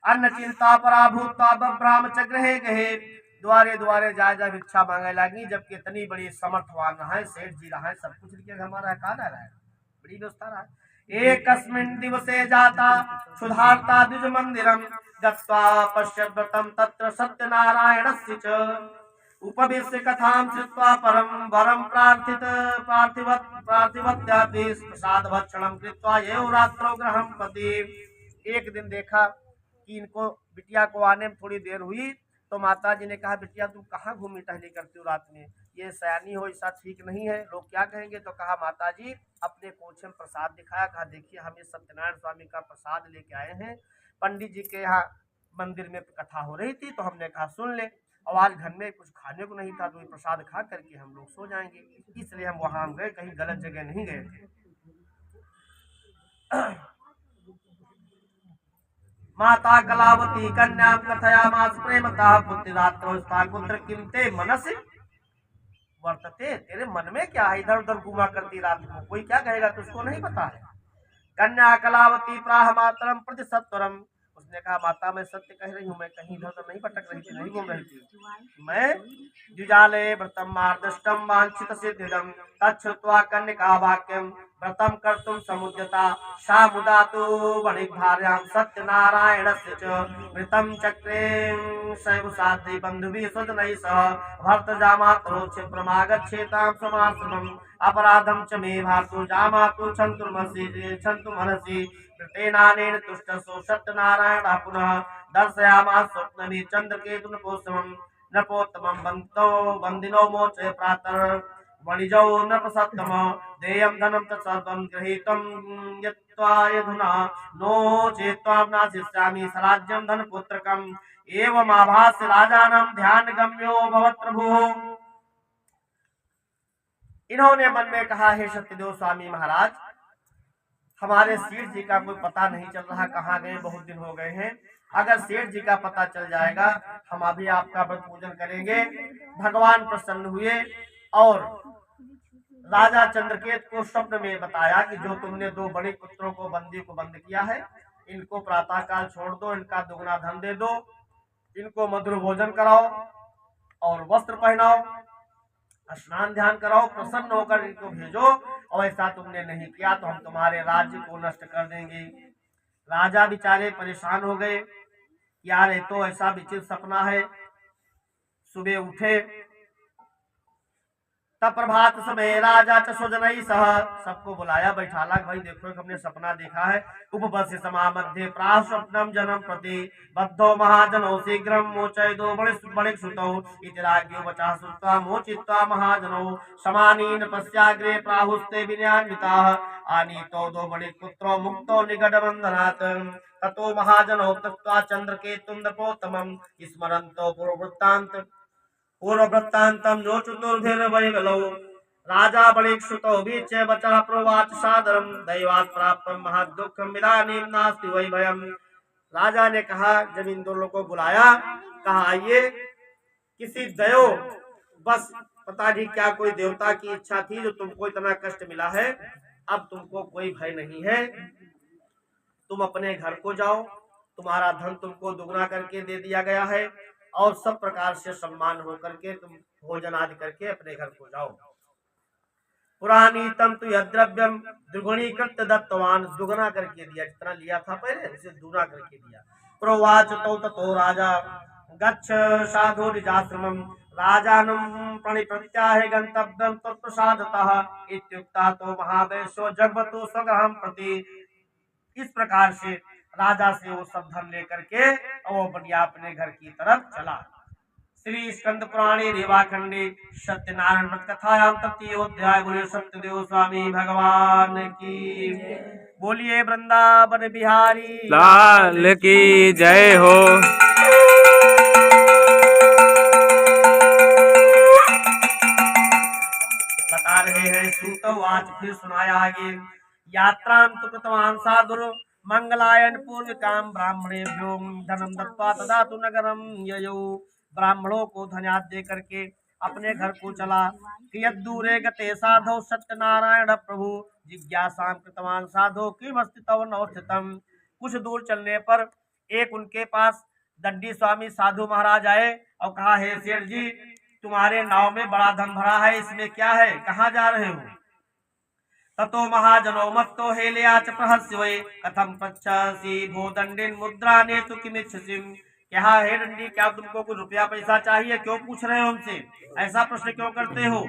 अन्न चिंता पराभूता बब्राह्म च ग्रहे गहे, द्वारे द्वारे जाय जाय भिक्षा मांगे लगी। जबकि इतनी बड़ी समर्थवान है, सेठ जी रहा है, सब कुछ इनके घर में रहा है, बड़ी व्यवस्था रहा है। एकस्मिन् दिवसे जाता क्षुधार्ता द्विज मंदिरम गत्वा पश्यत् व्रतं तत्र सत्यनारायणस्य च उपवेश्य कथां श्रुत्वा परम वरं प्रार्थिवत्यापि प्रसाद भक्षणं कृत्वा एव रात्रौ गृहं पति। एक दिन देखा कि इनको बिटिया को आने में थोड़ी देर हुई, तो माता जी ने कहा, बिटिया तुम कहाँ घूमी टहली करती हो रात में, ये सयानी हो, ऐसा ठीक नहीं है, लोग क्या कहेंगे। तो कहा, माता जी अपने कोच में प्रसाद दिखाया, कहा देखिए हम ये सत्यनारायण स्वामी का प्रसाद लेके आए हैं, पंडित जी के यहाँ मंदिर में कथा हो रही थी, तो हमने कहा सुन ले, और आज घर में कुछ खाने को नहीं था, तो ये प्रसाद खा करके हम लोग सो जाएंगे, इसलिए हम वहां गए, कहीं गलत जगह नहीं गए थे। माता कलावती कन्या कथयामास प्रेमतः पुत्रिरात्रो पुत्र किमते मनसि वर्तते, तेरे मन में क्या है, इधर उधर घुमा करती रात को, कोई क्या कहेगा तुझको नहीं पता है। कन्या कलावती प्राह मातरम प्रति सत्वरम, उसने कहा माता मैं सत्य कह रही हूँ, मैं कहीं इधर उधर नहीं भटक रही थी, नहीं घूम रही थी, मैं द्विजाले व्रतम मार्दष्टम वांछित सिद्धिदम तच्छ्रुत्वा कन्यका वाक्यम व्रतम कर्तुम समुद्यता सा मुदा तो वणिक भार्यां सत्यनारायणस्य च मृतं चक्रे शैव साध्वी बन्धुभिः स्वजनैः सह भर्तजामातरो क्षिप्रमागच्छेतां समाश्रमम् अपराधं च मे भातु जामातु क्षन्तुमर्हसि कृतेनानेन तुष्टसो सत्यनारायणः पुनः दर्शयामास स्वप्नमि चन्द्रकेतुनपोषमम् नपोत्तमं वन्दिनो मोचे प्रातः वणिजौ नृपसत्तम देयं धनं तत्सर्वं गृहीतं यत्त्वायधुना नो चेत्त्वां नाशिष्यामि सराज्यं धनपुत्रकम् एवमाभास्य राजानं ध्यानगम्यो भवत् प्रभुः। इन्होंने मन में कहा, हे सत्यदेव स्वामी महाराज, हमारे सेठ जी का कोई पता नहीं चल रहा, कहाँ गए, बहुत दिन हो गए हैं, अगर सेठ जी का पता चल जाएगा हम अभी आपका व्रत पूजन करेंगे। भगवान प्रसन्न हुए और राजा चंद्रकेत को स्वप्न में बताया कि जो तुमने दो बड़े पुत्रों को बंदी को बंद किया है, इनको प्रातः काल छोड़ दो, इनका दुगना धन दे दो, इनको मधुर भोजन कराओ और वस्त्र पहनाओ, स्नान ध्यान कराओ, प्रसन्न होकर इनको भेजो, और ऐसा तुमने नहीं किया तो हम तुम्हारे राज्य को नष्ट कर देंगे। राजा बेचारे परेशान हो गए, यार ये तो ऐसा विचित्र सपना है। सुबह उठे, तब प्रभात समय राजा च स्वजनैः सह, सबको बुलाया, बैठाला, भाई देखो हमने सपना देखा है। उपवस्य समा मध्ये प्राह स्वप्नम जन्म प्रति बद्धो महाजनो शीघ्रम मोचयदो बड़े सुतौ इति राज्ञो वचः श्रुत्वा मोचित्वा महाजनो समानीन पश्याग्रे प्राहुस्ते विनयान्विताः आनीतो दो बड़े पुत्रो मुक्तो निगड बंधनात् ततो महाजनो त्यक्त्वा चंद्रकेतुं नृपोत्तमं स्मरन्तो पूर्ववृत्तान्तं नो चतुर्भिर्वैगलौ राजा बलिक्षुतो वीच्य वचः प्रोवाच सादरं दैवात् प्राप्तं महद्दुःखं इदानीं नास्ति वै भयम्। राजा ने कहा, जब इन दोनों को बुलाया, कहा आइए, किसी दयो बस पता नहीं क्या कोई देवता की इच्छा थी जो तुमको इतना कष्ट मिला है। अब तुमको कोई भय नहीं है, तुम अपने घर को जाओ, तुम्हारा धन तुमको दुगना करके दे दिया गया है और सब प्रकार से सम्मान हो करके तुम भोजन आदि करके अपने घर को जाओ। पुरानी तम तु यद्रव्यम द्विगुणीकृत दत्तवान, दुगना करके दिया, जितना लिया था पहले उसे दुगना करके दिया। प्रोवाच तो ततो राजा गच्छ साधु निजाश्रमम राजानं प्रणिप्रत्याह गंतव्यम तत्प्रसादतः इत्युक्ता तो महावेशो जगवतो स्वगृहं प्रति। इस प्रकार से राजा से वो सब धन लेकर के और वो बढ़िया अपने घर की तरफ चला। श्री स्कंद पुराणे रेवाखंडे सत्यनारायण व्रत कथायाम तृतीयोध्याय बोले सत्यदेव स्वामी भगवान की। बोलिए वृंदावन बिहारी लाल की जय हो। बता रहे हैं सूतवाच, फिर सुनाया आगे। यात्रां तु कृतवान् साधुर् मंगलायन पूर्व काम ब्राह्मणेभ्यो धनम दत्वा तदा तु नगरम ययौ। ब्राह्मणों को धन्याद दे करके अपने घर को चला। कियद्दूरे गते साधो सत्यनारायण प्रभु जिज्ञासा कृतवान साधो किमस्ति तव नवस्थितम्। कुछ दूर चलने पर एक उनके पास दंडी स्वामी साधु महाराज आए और कहा, हे सेठ जी, तुम्हारे नाव में बड़ा धन भरा है, इसमें क्या है, कहाँ जा रहे हो? ततो महाजनो मत्तो हेलयाच प्रहस्योय कथम पच्छसि भो दंडिन मुद्रा ने तु किमिच्छसि। क्या हे दंडी, क्या तुमको कुछ रुपया पैसा चाहिए? क्यों पूछ रहे हो हमसे, ऐसा प्रश्न क्यों करते हो?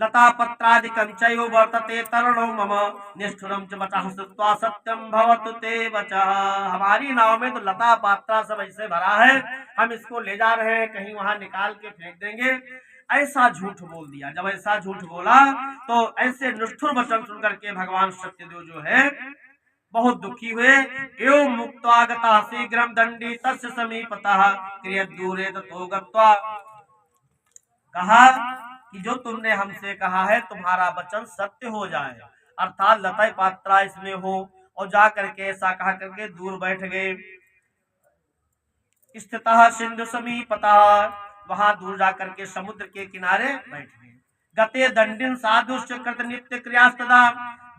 लता पत्रादिकं चैव वर्तते तरणो मम निष्ठुरं च वचः श्रुत्वा सत्यं भवतु ते वचः। हमारी नाव में तो लता पात्रा सब ऐसे भरा है, हम इसको ले जा रहे हैं, कहीं वहां निकाल के फेंक देंगे। ऐसा झूठ बोल दिया। जब ऐसा झूठ बोला तो ऐसे निष्ठुर वचन सुन करके भगवान सत्यदेव जो है बहुत दुखी हुए। एवं मुक्त्वागता शीघ्रं दंडी तस्य समीपतः क्रियद्दूरे ततो गत्वा। कहा कि जो तुमने हमसे कहा है तुम्हारा वचन सत्य हो जाए, अर्थात लता पात्रा इसमें हो, और जा करके ऐसा कहा करके दूर बैठ गए। स्थितः सिंधु समीपतः, वहां दूर जा करके समुद्र के किनारे बैठ गए। गते दंडिन साधु कृत नित्य क्रियास्तदा।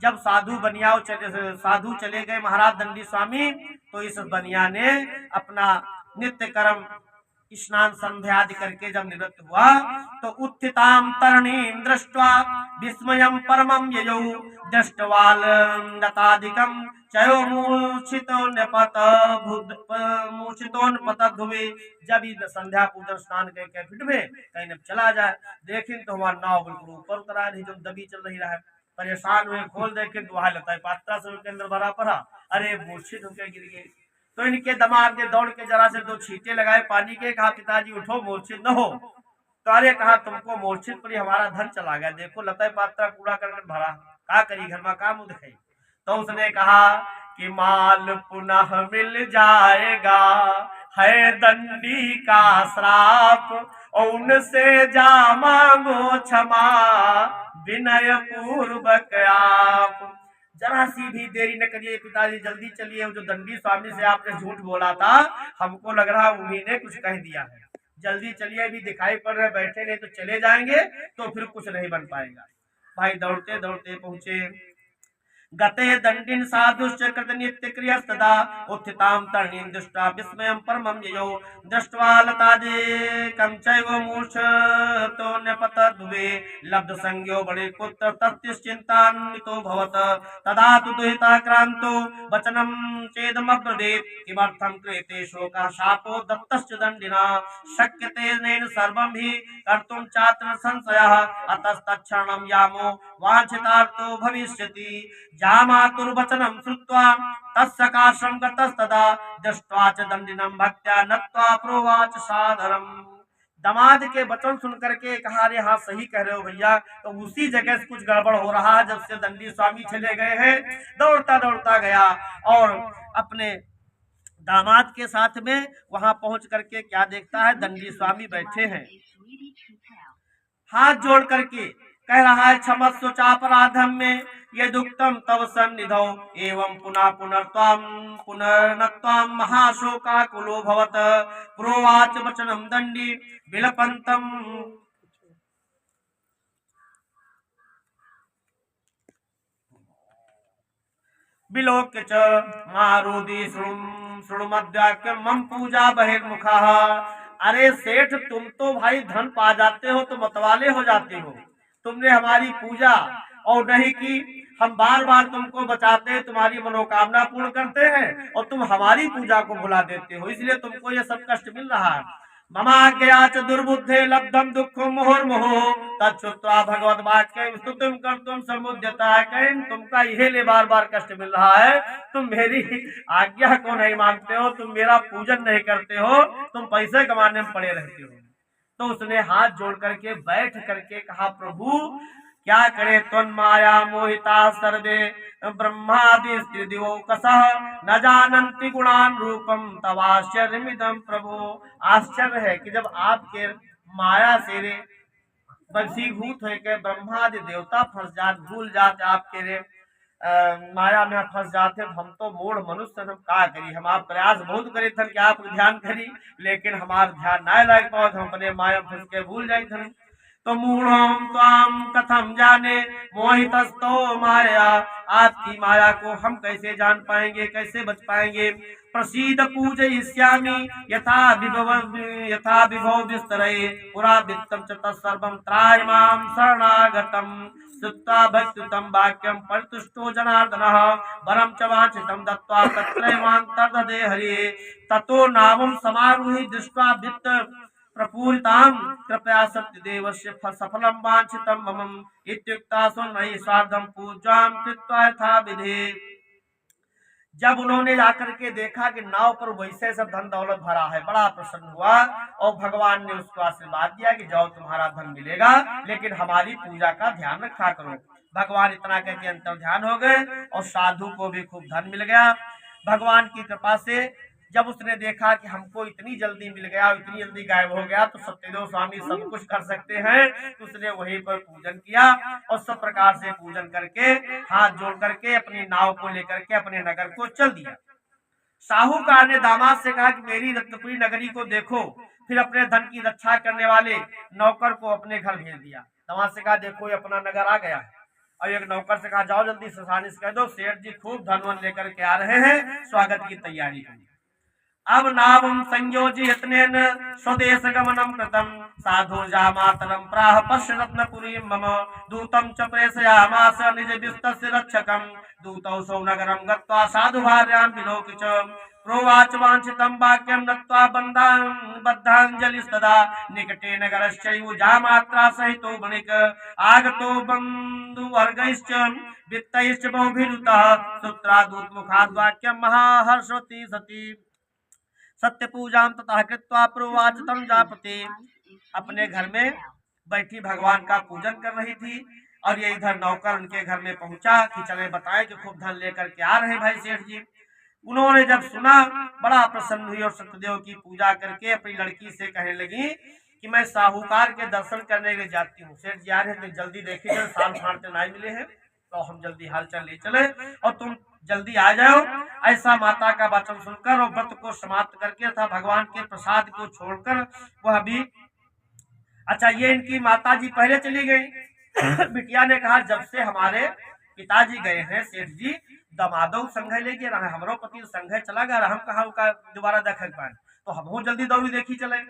जब साधु चले गए महाराज दंडी स्वामी, तो इस बनिया ने अपना नित्य कर्म स्नान संध्या आदि करके जब निवृत्त हुआ तो उत्थिताम तरणीं दृष्ट्वा विस्मयं परमं ययौ दृष्टवाल लतादिकं चयो मूर्छितोन्पत धुवे। जब संध्या पूजन स्नान करके फिट में कहीं न चला जाए, देखें तो हमारा नाव बिल्कुल ऊपर उतरा रही, जो दबी चल रही है। परेशान हुए, खोल देखे तो वहां लता पात्रा से उनके अंदर भरा पड़ा। अरे मूर्छित होकर गिर गए। तो इनके दिमाग ने दौड़ के जरा से दो छींटे लगाए पानी के, कहा पिताजी उठो, मूर्छित न हो। तो अरे कहा तुमको मूर्छित पड़ी, हमारा धन चला गया, देखो लता पात्रा कूड़ा करके भरा, क्या करी, घर में काम दिखाई। तो उसने कहा कि माल पुनः मिल जाएगा, है दंडी का श्राप, और उनसे जा मांगो क्षमा विनय पूर्वक आप। जरा सी भी देरी न करिए पिताजी, जल्दी चलिए, जो दंडी स्वामी से आपने झूठ बोला था, हमको लग रहा उन्हीं ने कुछ कह दिया है, जल्दी चलिए, अभी दिखाई पड़ रहे बैठे नहीं तो चले जाएंगे तो फिर कुछ नहीं बन पाएगा। भाई दौड़ते दौड़ते पहुंचे। गते दंडिन साधुश्च कृत नित्य क्रियस्तदा उत्थितां तरणीं दृष्ट्वा विस्मयं परमं ययौ दृष्ट्वा लतादिकं चैव मूर्छतो न्यपतद्भुवे लब्ध संज्ञो बड़े पुत्र तस्चिन्तान्वितो भवत। तदा तु दुहिताक्रान्तो वचनं चेदमब्रवीत् किमर्थं क्रियते शोकः शापो दत्तश्च दण्डिना शक्यते नैन सर्वं हि कर्तुं चात्र संशयः अतस्तत्क्षणं यामो वाञ्छितार्थो भविष्यति। जामातुर्वचनं श्रुत्वा तत्सकाशं गतस्तदा दृष्ट्वा च दंडिनं भक्त्या नत्वा प्रोवाच सादरम्। दामाद के वचन सुन करके कहा, अरे हाँ सही कह रहे हो भैया। तो उसी जगह से कुछ गड़बड़ हो रहा है। जब से दंडी स्वामी चले गए हैं, दौड़ता दौड़ता गया और अपने दामाद के साथ में वहां पहुंच करके क्या देखता है, दंडी स्वामी बैठे हैं हाथ जोड़ करके। कह रहा है क्षमस्व चापराधम में ये दुक्तम तव सन्निधौ एवं पुनः पुनर्त्वाम पुनर्नत्वाम महाशोकाकुलो भवत प्रोवाच वचनम दंडी विलपंतम विलोक्य च मारुदी शृणुमद्याक्यम मम पूजा बहिर्मुखा। अरे सेठ, तुम तो भाई धन पा जाते हो तो मतवाले हो जाते हो। तुमने हमारी पूजा और नहीं की, हम बार बार तुमको बचाते हैं, तुम्हारी मनोकामना पूर्ण करते हैं और तुम हमारी पूजा को भुला देते हो, इसलिए तुमको ये सब कष्ट मिल रहा है। ममाज्ञया च दुर्बुद्धे लब्धम दुःखम मुहुर्मुहुः तच्छ्रुत्वा भगवद वाक्यं स्तुतिं कर्तुं समुद्यता। कहीं तुमका यही ले बार बार कष्ट मिल रहा है, तुम मेरी आज्ञा को नहीं मानते हो, तुम मेरा पूजन नहीं करते हो, तुम पैसे कमाने में पड़े रहते हो। तो उसने हाथ जोड़ करके बैठ करके कहा, प्रभु क्या करे, त्वन्माया मोहिता सर्वे ब्रह्मादि दिवौकसः न जानन्ति गुणान रूपम तवाश्चर्यमिदं प्रभु। आश्चर्य है कि जब आपके माया से रे वशीभूत होकर ब्रह्मादि देवता फंस जात, भूल जाते आपके रे माया में फंस जाते, हम तो मूढ़ मनुष्य, हम का करी। हम आप प्रयास बहुत करे थे कि आप ध्यान करी, लेकिन हमार ध्यान ना लग पाओ, हम अपने माया फंस के भूल जाए थे। तो मूढ़ों त्वाम कथम जाने मोहितस्तो माया, आपकी माया को हम कैसे जान पाएंगे, कैसे बच पाएंगे। प्रसीद पूजयिष्यामि यथा विभव विस्तरे पुरा वित्तम च तत्सर्वं त्राय मां शरणागतम्। श्रुत्वा भक्त्युतं वाक्यं परितुष्टो जनार्दनः वरं च वाञ्छितं दत्त्वा तत्रैवान्तर्ददे हरिः। ततो नामं समारुहि दृष्ट्वा वित्त प्रपूरितां कृपया सत्यदेवस्य सफलं वाञ्छितं मम इत्युक्ता सुनहि स्वार्धं पूजां कृत्वा यथा विधि। जब उन्होंने जाकर के देखा कि नाव पर वैसे सब धन दौलत भरा है, बड़ा प्रसन्न हुआ और भगवान ने उसको आशीर्वाद दिया कि जाओ तुम्हारा धन मिलेगा, लेकिन हमारी पूजा का ध्यान रखा करो। भगवान इतना कहकर अंतर ध्यान हो गए और साधु को भी खूब धन मिल गया। भगवान की कृपा से जब उसने देखा कि हमको इतनी जल्दी मिल गया, इतनी जल्दी गायब हो गया, तो सत्यदेव स्वामी सब कुछ कर सकते हैं, तो उसने वहीं पर पूजन किया और सब प्रकार से पूजन करके हाथ जोड़ करके अपनी नाव को लेकर के अपने नगर को चल दिया। साहूकार ने दामाद से कहा कि मेरी रत्नपुरी नगरी को देखो, फिर अपने धन की रक्षा करने वाले नौकर को अपने घर भेज दिया। दामाद से कहा देखो ये अपना नगर आ गया है, और एक नौकर से कहा जाओ जल्दी ससानी से कह दो सेठ जी खूब धनवन लेकर के आ रहे हैं, स्वागत की तैयारी करिए। अब नावं संयोज्य यत्नेन स्वदेश गमनं कृतं साधु जामातरं प्राह पश्य रत्नपुरीं मम दूतं च प्रेषयामास निज विस्तस्य रक्षकं। दूतौ सौ नगरं गत्वा साधु भार्यां विलोक्य च प्रोवाच वाञ्छितं वाक्यं दत्त्वा बद्धाञ्जलिस्तदा निकटे नगरश्चैव जामात्रा सहितो वणिक आगतो बन्धुवर्गैश्च वित्तैश्च बहुभिरुतः सूत्रादूत मुखाद् वाक्यं महाहर्षवती सती सत्य पूजा तथा कृत्वा प्रोवाच तम जापते। अपने घर में बैठी भगवान का पूजन कर रही थी और ये इधर नौकर उनके घर में पहुंचा कि चले बताएं कि खूब धन लेकर के आ रहे भाई सेठ जी। उन्होंने जब सुना बड़ा प्रसन्न हुई और सत्यदेव की पूजा करके अपनी लड़की से कहने लगी कि मैं साहूकार के दर्शन करने के लिए जाती हूँ, सेठ जी आ रहे थे जल्दी देखिए, साल फाड़ते नहीं मिले हैं तो हम जल्दी हालचाल ले चले और तुम जल्दी आ जाओ। ऐसा माता का वचन सुनकर और व्रत को समाप्त करके था भगवान के प्रसाद को छोड़कर वह भी। अच्छा, ये इनकी माता जी पहले चली गई। बिटिया ने कहा जब से हमारे पिताजी गए हैं सेठ जी, दमादो संघ लेके रहा, हमरो पति संघ चला गया, हम कहा दोबारा देख पाए, तो हम जल्दी दौड़ी देखी चले।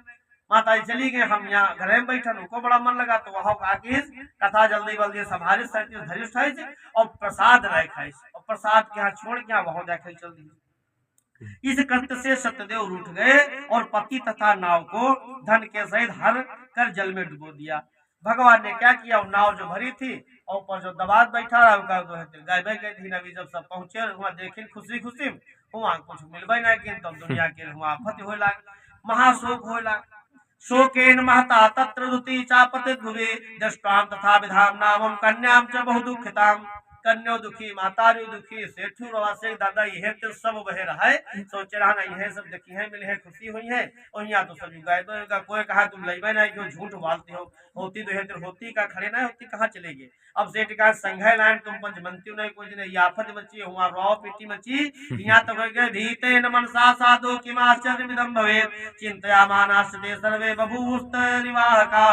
माता जी चली गए, हम यहाँ घर में बैठे, उनको बड़ा मन लगा तो वहां आके कथा जल्दी जल्दी संभारी धरी और प्रसाद रह खाई और प्रसाद के यहाँ छोड़ के वहां देखे चल दी। इस कृत्य से सत्यदेव रूठ गए और पति तथा नाव को धन के सहित हर कर जल में डुबो दिया। भगवान ने क्या किया, नाव जो भरी थी और ऊपर जो दबाद बैठा रहा गाय गई थी नबी, जब सब पहुंचे वहां देखे खुशी खुशी वहां कुछ मिलबे नहीं, तब दुनिया के वहां फत हो महाशोक हो शोकेन महता तत्र दुति चापते ध्रुवे दृष्टां तथा विधाम नामं कन्यां च बहु दुखितां कन्यो दुखी, मातारी दुखी, सेठू रवासे दादा यह तो सब बहे रहा है। सोच रहा ना यह सब देखी है, मिले है, खुशी हुई है। और यहाँ तो सब गाय तो कोई कहा तुम लईबे नहीं, क्यों झूठ बोलते हो, होती तो है तो होती का खड़े ना होती कहाँ चलेगी। अब सेठ का संघय लाइन तुम पंचमंती नहीं कोई दिन याफत मची हुआ रो पीटी मची। यहाँ तो कह गए भीते न मनसा साधो कि आश्चर्य विदम भवे चिंतया मानास्ते सर्वे बभूस्त निवाहका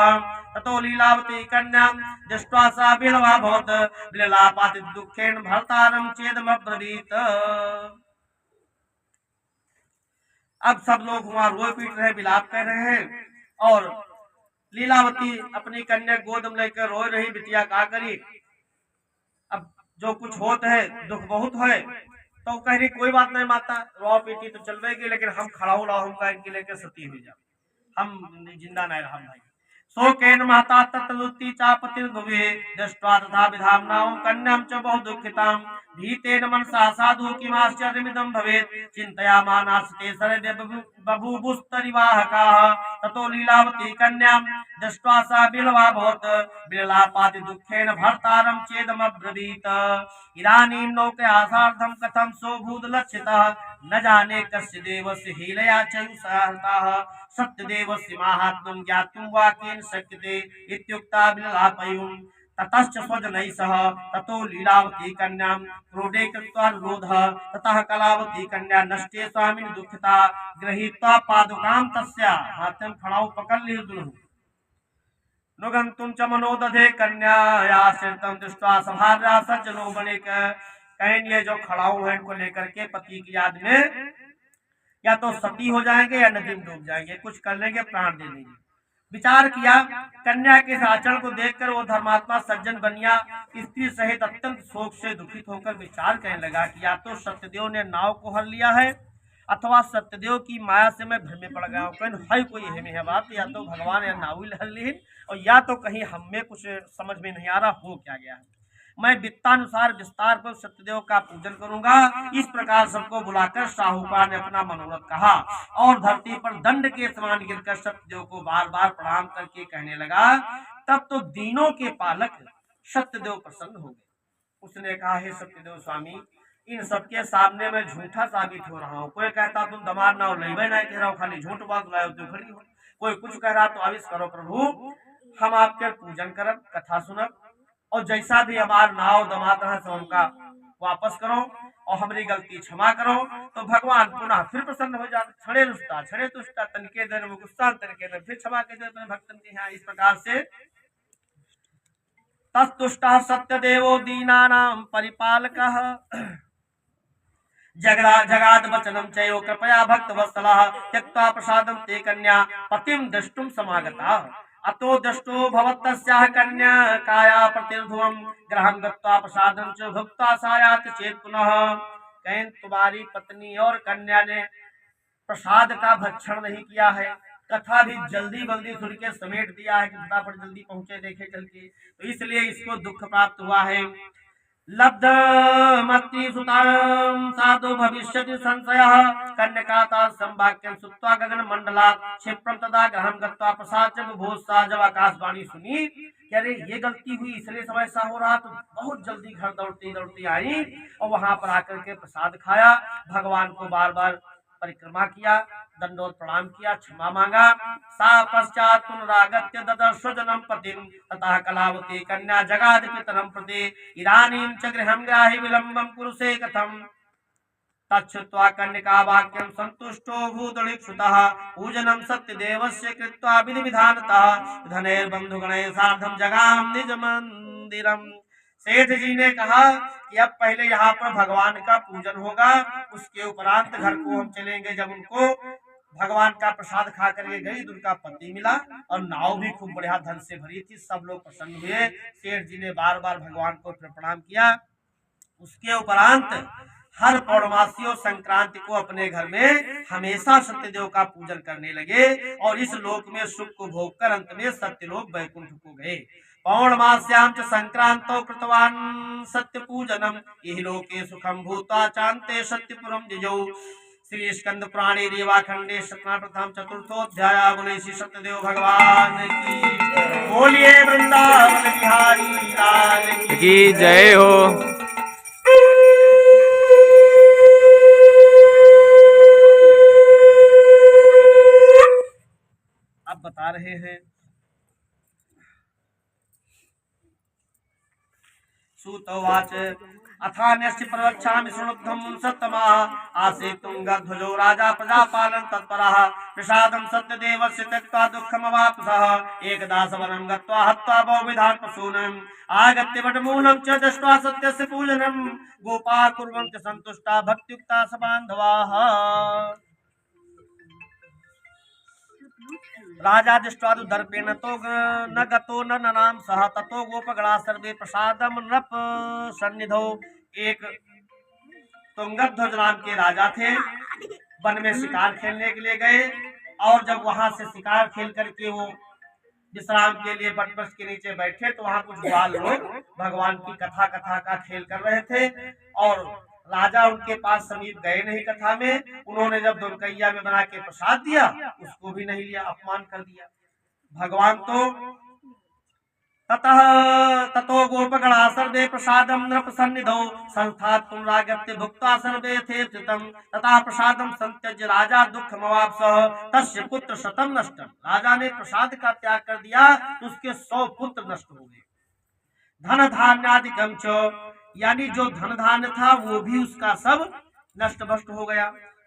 ततो लीलावती कन्या दृष्ट्वा सा बिलवा भवत बिललापाति दुखेन भर्तारम चेदमब्रवीत। अब सब लोग वहां रोए पीट रहे, विलाप कर रहे हैं और लीलावती अपनी कन्या गोद में लेकर रो रही, बिटिया का करी। अब जो कुछ होता है दुख बहुत है, तो कह रही कोई बात नहीं माता, रो पीटी तो चलवेगी, लेकिन हम खड़ा हो हम इनके लेकर सती हुई जा, हम जिंदा नहीं रहा भाई। सो केन महता तत्लुति चापतिर भुवे दृष्ट्वा तथा विधाम्नां कन्यां च बहु दुःखितां भीतेन मनसा साधु किमाश्चर्यमिदं भवेत् चिन्तयामानास्ते सर्वे बभूवुस्तरिवाहकाः ततो लीलावती कन्यां दृष्ट्वा सा बिलवा भवत् बिललापाति दुःखेन भर्तारं चेदमब्रवीत् इदानीं नौकयासार्धं कथं सोऽभूदलक्षितः न जाने कस्य देवस्य हीलया चयुषाहताः सत्यदेवस्य माहात्म्यं ज्ञातुं वा केन शक्यते इत्युक्ता बिललापयुं ततश्च स्वजनैः सह ततो लीलावती कन्यां क्रोधे कृत्वा निरोधः ततः कलावती कन्या नष्टे स्वामिनि दुःखिता गृहीत्वा पादुकां तस्याः हाथं खड़ाऊ पकड़ ली दुल्हन नुगंतुं च मनोदधे कन्याया श्रितं दृष्ट्वा सभार्या सज्जनो बने कहें ये जो खड़ाऊ है इनको लेकर के पति की याद में या तो सती हो जाएंगे या नदी में डूब जाएंगे, कुछ कर लेंगे, प्राण दे देंगे। विचार किया, कन्या के आचरण को देखकर वो धर्मात्मा सज्जन बनिया स्त्री सहित अत्यंत शोक से दुखित होकर विचार करने लगा कि या तो सत्यदेव ने नाव को हर लिया है अथवा सत्यदेव की माया से मैं भ्रम में पड़ गया हूँ। है कोई है बात, या तो भगवान या नाव ही हर ली और या तो कहीं हमें कुछ समझ में नहीं आ रहा हो क्या गया है। मैं वित्तानुसार विस्तार पर सत्यदेव का पूजन करूंगा। इस प्रकार सबको बुलाकर साहूकार ने अपना मनोरथ कहा और धरती पर दंड के समान गिरकर सत्यदेव को बार बार प्रणाम करके कहने लगा। तब तो दीनों के पालक सत्यदेव प्रसन्न हो गए। उसने कहा, हे सत्यदेव स्वामी, इन सबके सामने मैं झूठा साबित हो रहा हूँ। कोई कहता तुम दमार ना ले नहीं कह रहा हूँ, खाली झूठ बात लाए तो खड़ी हो। कोई कुछ कह रहा तो आविष् करो प्रभु, हम आपके पूजन करब, कथा सुनब और जैसा भी हमार नाव दमाद रहा तो उनका वापस करो और हमारी गलती क्षमा करो। तो भगवान पुनः फिर प्रसन्न हो जाते, छड़े रुष्टा छड़े तुष्टा तनके देर में गुस्सा तनके देर फिर क्षमा के देते भक्तन के यहाँ। इस प्रकार से तस्तुष्टः सत्यदेवो दीनानां परिपालकः जगाद वचनम चयो कृपया भक्त वत्सलः त्यक्त्वा प्रसादं ते कन्या पतिं द्रष्टुं समागता अतो दृष्टो भवत्तस्याः कन्या काया प्रतिर्ध्रुवं गृहं गत्वा प्रसादं च भुक्त्वा सायाति चेत् पुनः। कहें तुम्हारी पत्नी और कन्या ने प्रसाद का भक्षण नहीं किया है, कथा भी जल्दी बल्दी सुन के समेट दिया है कि फटाफट जल्दी पहुंचे देखे चल के, तो इसलिए इसको दुख प्राप्त हुआ है। लब्धमति सुतां साधु भविष्यति संशयः कन्यकाता संभाक्यं सुत्वा गगन मंडलात् क्षिप्रं तदा गृहं गत्वा प्रसाद च बुभूषा। जब आकाशवाणी सुनी कि अरे ये गलती हुई इसलिए समय ऐसा हो रहा, तो बहुत जल्दी घर दौड़ती दौड़ती आई और वहां पर आकर के प्रसाद खाया, भगवान को बार बार परिक्रमा किया, दंडोत प्रणाम किया, क्षमा मांगा। सा पश्चात पुनरागत्य ददर्शजनं पतिं ततः कलावती कन्या जगाद पितरं प्रति इदानीं च गृहं ग्राहि विलम्बं कुरुषे कथम्। तच्छ्रुत्वा कन्यका वाक्यं सन्तुष्टो भूतलीक्षुतः पूजनं सत्यदेवस्य कृत्वा विधि विधानतः धनैर्बन्धुगणैः सार्धं जगाम निज मंदिरम्। सेठ जी ने कहा कि अब पहले यहाँ पर भगवान का पूजन होगा, उसके उपरांत घर को हम चलेंगे। जब उनको भगवान का प्रसाद खा करके गई तो उनका पति मिला और नाव भी खूब बढ़िया धन से भरी थी, सब लोग प्रसन्न हुए। सेठ जी ने बार बार भगवान को प्रणाम किया। उसके उपरांत हर पौर्णमासी और संक्रांति को अपने घर में हमेशा सत्यदेव का पूजन करने लगे और इस लोक में सुख को भोग कर अंत में सत्यलोक वैकुंठ को गए। पौर्णमास्यां च संक्रांतौ कृतवान् सत्य पूजनम इह लोके सुखम भूत्वा चान्ते सत्यपुरं जिजौ। श्री स्कंद पुराणे रेवाखंडे सतना प्रथम चतुर्थोध्याय। बोले श्री सत्यदेव भगवान की बोलिए, वृंदावन बिहारी लाल की जय हो। रहे हैं। सूतोवाच अथान्यस्य प्रवक्ष्यामि शृणुध्वं सत्तमा आसीत् तुंगध्वजो राजा प्रजापालन तत्परः प्रसादं सत्यदेवस्य त्यक्त्वा दुःखमवाप्सः एकदा सवनं गत्वा हत्वा बहुविधान् पशून् आगत्य वटमूलं च दृष्ट्वा सत्यस्य पूजनं गोपाः कुर्वन्ति सन्तुष्टा भक्तियुक्ता स बान्धवाः। राजा दृष्ट्वा दर्पेण तो न गतो न ननाम सह ततो गोपगणा सर्वे प्रसादम नृप सन्निधौ। एक तुंगध्वज नाम के राजा थे, वन में शिकार खेलने के लिए गए और जब वहां से शिकार खेल करके वो विश्राम के लिए वटवृक्ष के नीचे बैठे तो वहां कुछ बाल लोग भगवान की कथा का खेल कर रहे थे और राजा उनके पास समीप गए नहीं कथा में। उन्होंने जब दुर्कैया में बना के प्रसाद दिया उसको भी नहीं लिया, अपमान कर दिया। भगवान तो ततो गोपगणा सर्वे प्रसादम नृप सन्निधौ संस्थात् पुनरागत्य भुक्त्वा सर्वे थे स्थितम् तथा प्रसादम संत्यज्य राजा दुःखमवाप्सः तस्य पुत्र शतम नष्टम्। राजा ने प्रसाद का त्याग कर दिया तो उसके 100 पुत्र नष्ट हो गए। धन धान्यादिकं च यानी जो धन धान्य था वो भी उसका सब नष्ट भ्रष्ट हो गया।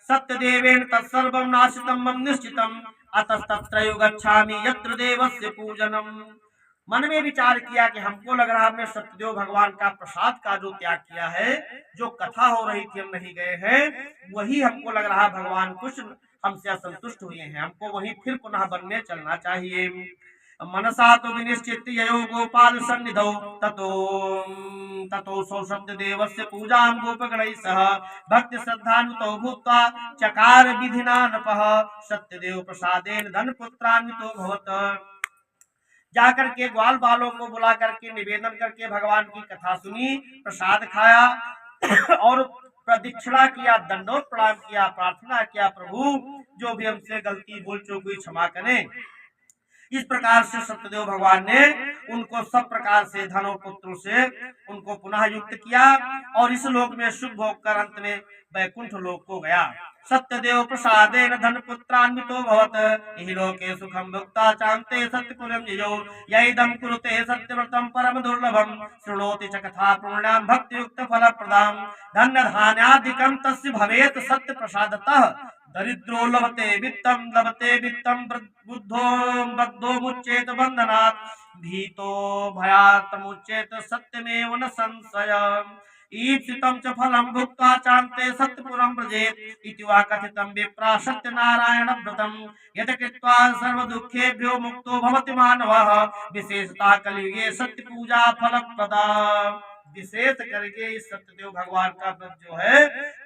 सत्यदेवेन तत्सर्वं नाशितं मम निश्चितम् अतस्तत्रैव गच्छामि यत्र देवस्य पूजनम। मन में विचार किया कि हमको लग रहा हमने सत्यदेव भगवान का प्रसाद का जो त्याग किया है, जो कथा हो रही थी हम नहीं गए हैं, वही हमको लग रहा भगवान कुछ हमसे असंतुष्ट हुए हैं, हमको वही फिर पुनः वन में चलना चाहिए। मनसा तो विनिश्चित ययो गोपाल सन्निधौ ततो सौ शब्द देवस्य पूजां गोपगणैः सह भक्ति श्रद्धान्वितो भूत्वा चकार विधिना नृपः सत्यदेव प्रसादेन धन पुत्रान्वितो भवत्। जाकर के ग्वाल बालों को बुला करके निवेदन करके भगवान की कथा सुनी, प्रसाद खाया और प्रदक्षिणा किया, दंडोत प्रणाम किया, प्रार्थना किया प्रभु जो भी हमसे गलती भूल चूक हुई क्षमा करें। इस प्रकार से सत्यदेव भगवान ने उनको सब प्रकार से धन और पुत्रों से उनको पुनः युक्त किया और इस लोक में सुख भोग कर अंत में वैकुंठ लोक को गया। सत्यदेव प्रसादेन धन पुत्रान्वितो भवत् इहि लोके सुखं भुक्ता चान्ते सत्यपुरं ययो यैदं कुरुते सत्यव्रतं परम दुर्लभं शृणोति च कथा पूर्णां भक्तियुक्त फलप्रदां धन्य धान्यादिकं तस्य भवेत् सत्य प्रसादतः दरिद्रो लभते वित्तं बुद्धो बद्धो मुच्येत बंधनात् भीतो भयात् मुच्येत सत्यमेव न संशयः ईप्सितं च फलं भुक्त्वा चान्ते सत्यपुरं व्रजेत् इति वा कथितं विप्रा सत्यनारायण व्रतं यत् कृत्वा सर्वदुःखेभ्यो मुक्तो भवति मानवः विशेषतः कलियुगे सत्य पूजा फलप्रदा। विशेष करके इस सत्यदेव भगवान का व्रत जो है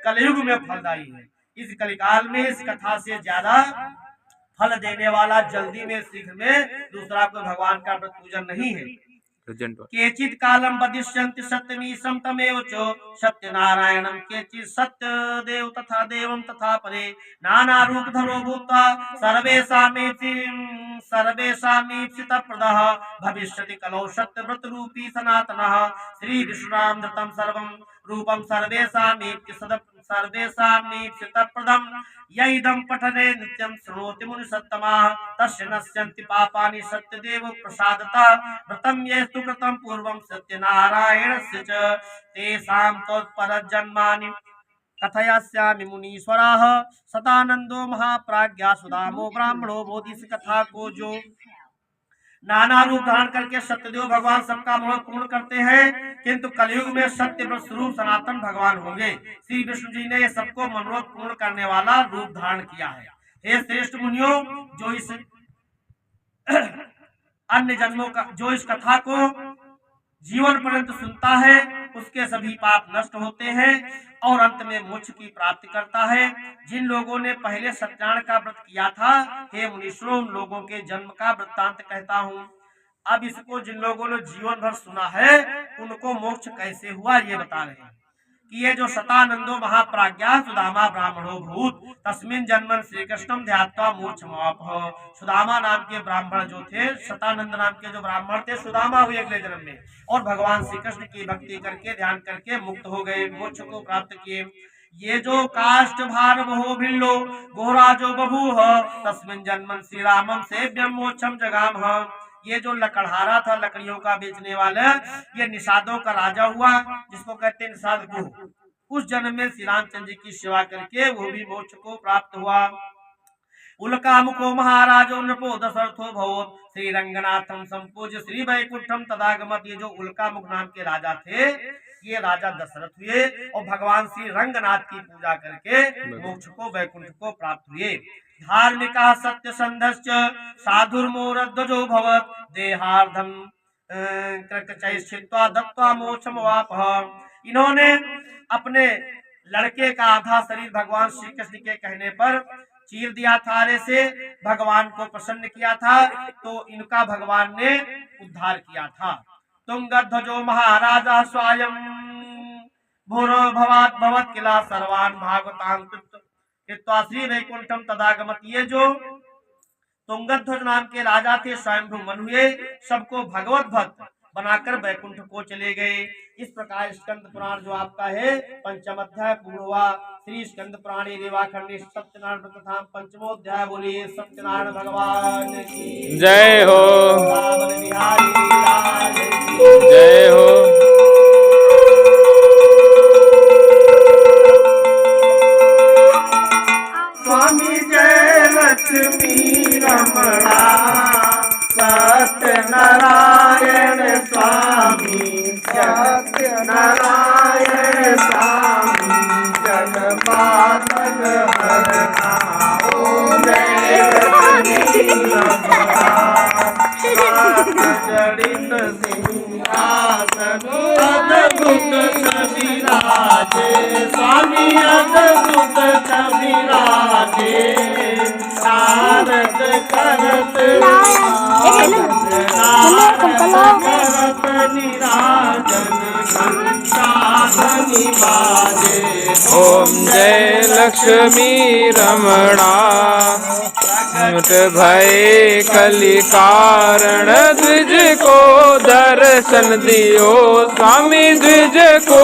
कलयुग में फलदायी है। इस कलिकाल में इस कथा से ज्यादा फल देने वाला जल्दी में शीघ्र में दूसरा कोई भगवान का व्रत पूजन नहीं है। केचित् कालम वदिष्यन्ति सत्यमीशं तमेव च सत्यनारायणं केचित् सत्यदेव तथा देवं तथा परे नाना रूपधरो भूत्वा सर्वेषामीप्सितप्रदः भविष्यति कलौ सत्यव्रत रूपी सनातनः श्री विष्णुनामृतं सर्वं रूपं सर्वेषामीप्सितप्रदं यैदं पठने नित्यं शृणोति मुनिसत्तमाः तस्य नश्यन्ति पापानि सत्यदेव प्रसादतः व्रतं येस्तु कृतं पूर्वं सत्यनारायणस्य च तेषां तत्परजन्मानि कथयास्यामि मुनीश्वराः सदानंदो महाप्राज्ञा सुदामो ब्राह्मणो बोधि। इस कथा को जो नाना रूप धारण करके सत्यदेव भगवान सबका मनोरथ पूर्ण करते हैं, किंतु कलयुग में सत्य व्रत स्वरूप सनातन भगवान होंगे। श्री विष्णु जी ने सबको मनोरथ पूर्ण करने वाला रूप धारण किया है। हे श्रेष्ठ मुनियों, जो इस अन्य जन्मों का जो इस कथा को जीवन पर्यंत सुनता है उसके सभी पाप नष्ट होते हैं और अंत में मोक्ष की प्राप्ति करता है। जिन लोगों ने पहले सत्यानारायण का व्रत किया था, हे मुनीश्वरों, उन लोगों के जन्म का वृत्तांत कहता हूँ। अब इसको जिन लोगों ने जीवन भर सुना है उनको मोक्ष कैसे हुआ ये बता रहे हैं कि ये जो सतानंदो महाप्राज्ञा सुदामा ब्राह्मणो भूत तस्मिन् जन्मन श्री कृष्णम ध्यात्वा मोक्षमापः। सुदामा नाम के ब्राह्मण जो थे, सतानंद नाम के जो ब्राह्मण थे, सुदामा हुए अगले जन्म में और भगवान श्री कृष्ण की भक्ति करके ध्यान करके मुक्त हो गए, मोक्ष को प्राप्त किए। ये जो काष्ठ भार बहो भिल्लो गोहरा जो बभूह तस्मिन् जन्मन श्री रामम सेव्यम मोक्षम जगाम। ये जो लकड़हारा था, लकड़ियों का बेचने वाला, ये निषादों का राजा हुआ, जिसको कहते हैं निषाद गुह। उस जन्म में श्री रामचंद्र जी की सेवा करके वो भी मोक्ष को प्राप्त हुआ। उल्कामुको महाराजो नृपो दशरथो भवोत श्री रंगनाथम संपूज्य श्री वैकुंठम तदागमत। ये जो उल्कामुख नाम के राजा थे, ये राजा दशरथ हुए और भगवान श्री रंगनाथ की पूजा करके मोक्ष को, वैकुंठ को प्राप्त हुए। धार्मिका सत्य संधश्च साधुर्मोरध्वजो भवत देहार्धम कृतचैश्चित्वा दत्वा मोक्षम वापः। इन्होंने अपने लड़के का आधा शरीर भगवान श्री कृष्ण के कहने पर चीर दिया था, आरे से भगवान को प्रसन्न किया था, तो इनका भगवान ने उद्धार किया था। तुंगध्वजो महाराजा स्वयं भूरो भवात भवत किला सर्वान भागवतान कृत्वा श्री वैकुंठम तदागमत। ये जो तुंगध्वज नाम के राजा थे, स्वयंभू मन हुए, सबको भगवत भक्त बनाकर वैकुंठ को चले गए। इस प्रकार स्कंद पुराण जो आपका है पंचम अध्याय पूर्ण हुआ। श्री स्कंद पुराणी रेवाखंडी सत्यनारायण व्रत पंचमोध्याय। बोलिए सत्यनारायण भगवान की जय हो, रावण बिहारी लाल की जय हो। स्वामी जय लक्ष्मी रमणा सत्यनारायण स्वामी, सत्यनारायण स्वामी जन पालन हरना। ओम जय लक्ष्मी रमणा जड़ित सिंहासन अद्भुत छवि राजे स्वामी, अद्भुत छवि राजे नारद करत ओम जय लक्ष्मी रमणा भय कलि कारण द्विज को दर्शन दियो स्वामी, द्विज को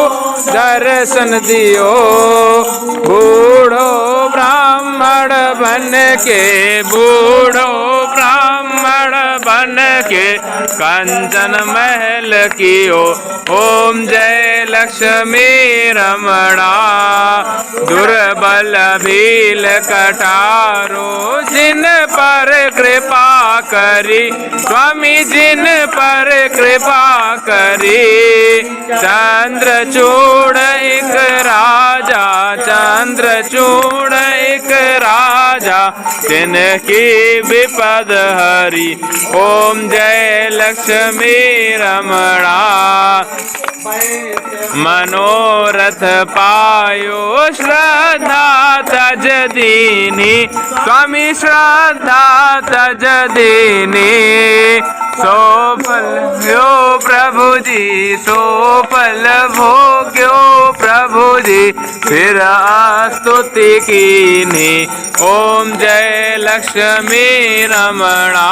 दर्शन दियो। बूढ़ो ब्राह्मण बन के, बूढ़ो ब्राह्मण बन के कंचन महल कियो। ओम जय लक्ष्मी रमणा दुर्बल भील कटारो जिन पर कृपा करी स्वामी, जिन पर कृपा करी। चंद्रचूड़ एक राजा, चंद्रचूड़ एक राजा जिनकी विपद हरी। ओम जय लक्ष्मी रमणा मनोरथ पायो श्रद्धा तज दीनी स्वामी, श्रद्धा तज दीनी। सोफल भो प्रभु जी, सोफल भोग्यो प्रभु जी फिर स्तुति कीनी। ओम जय लक्ष्मी रमणा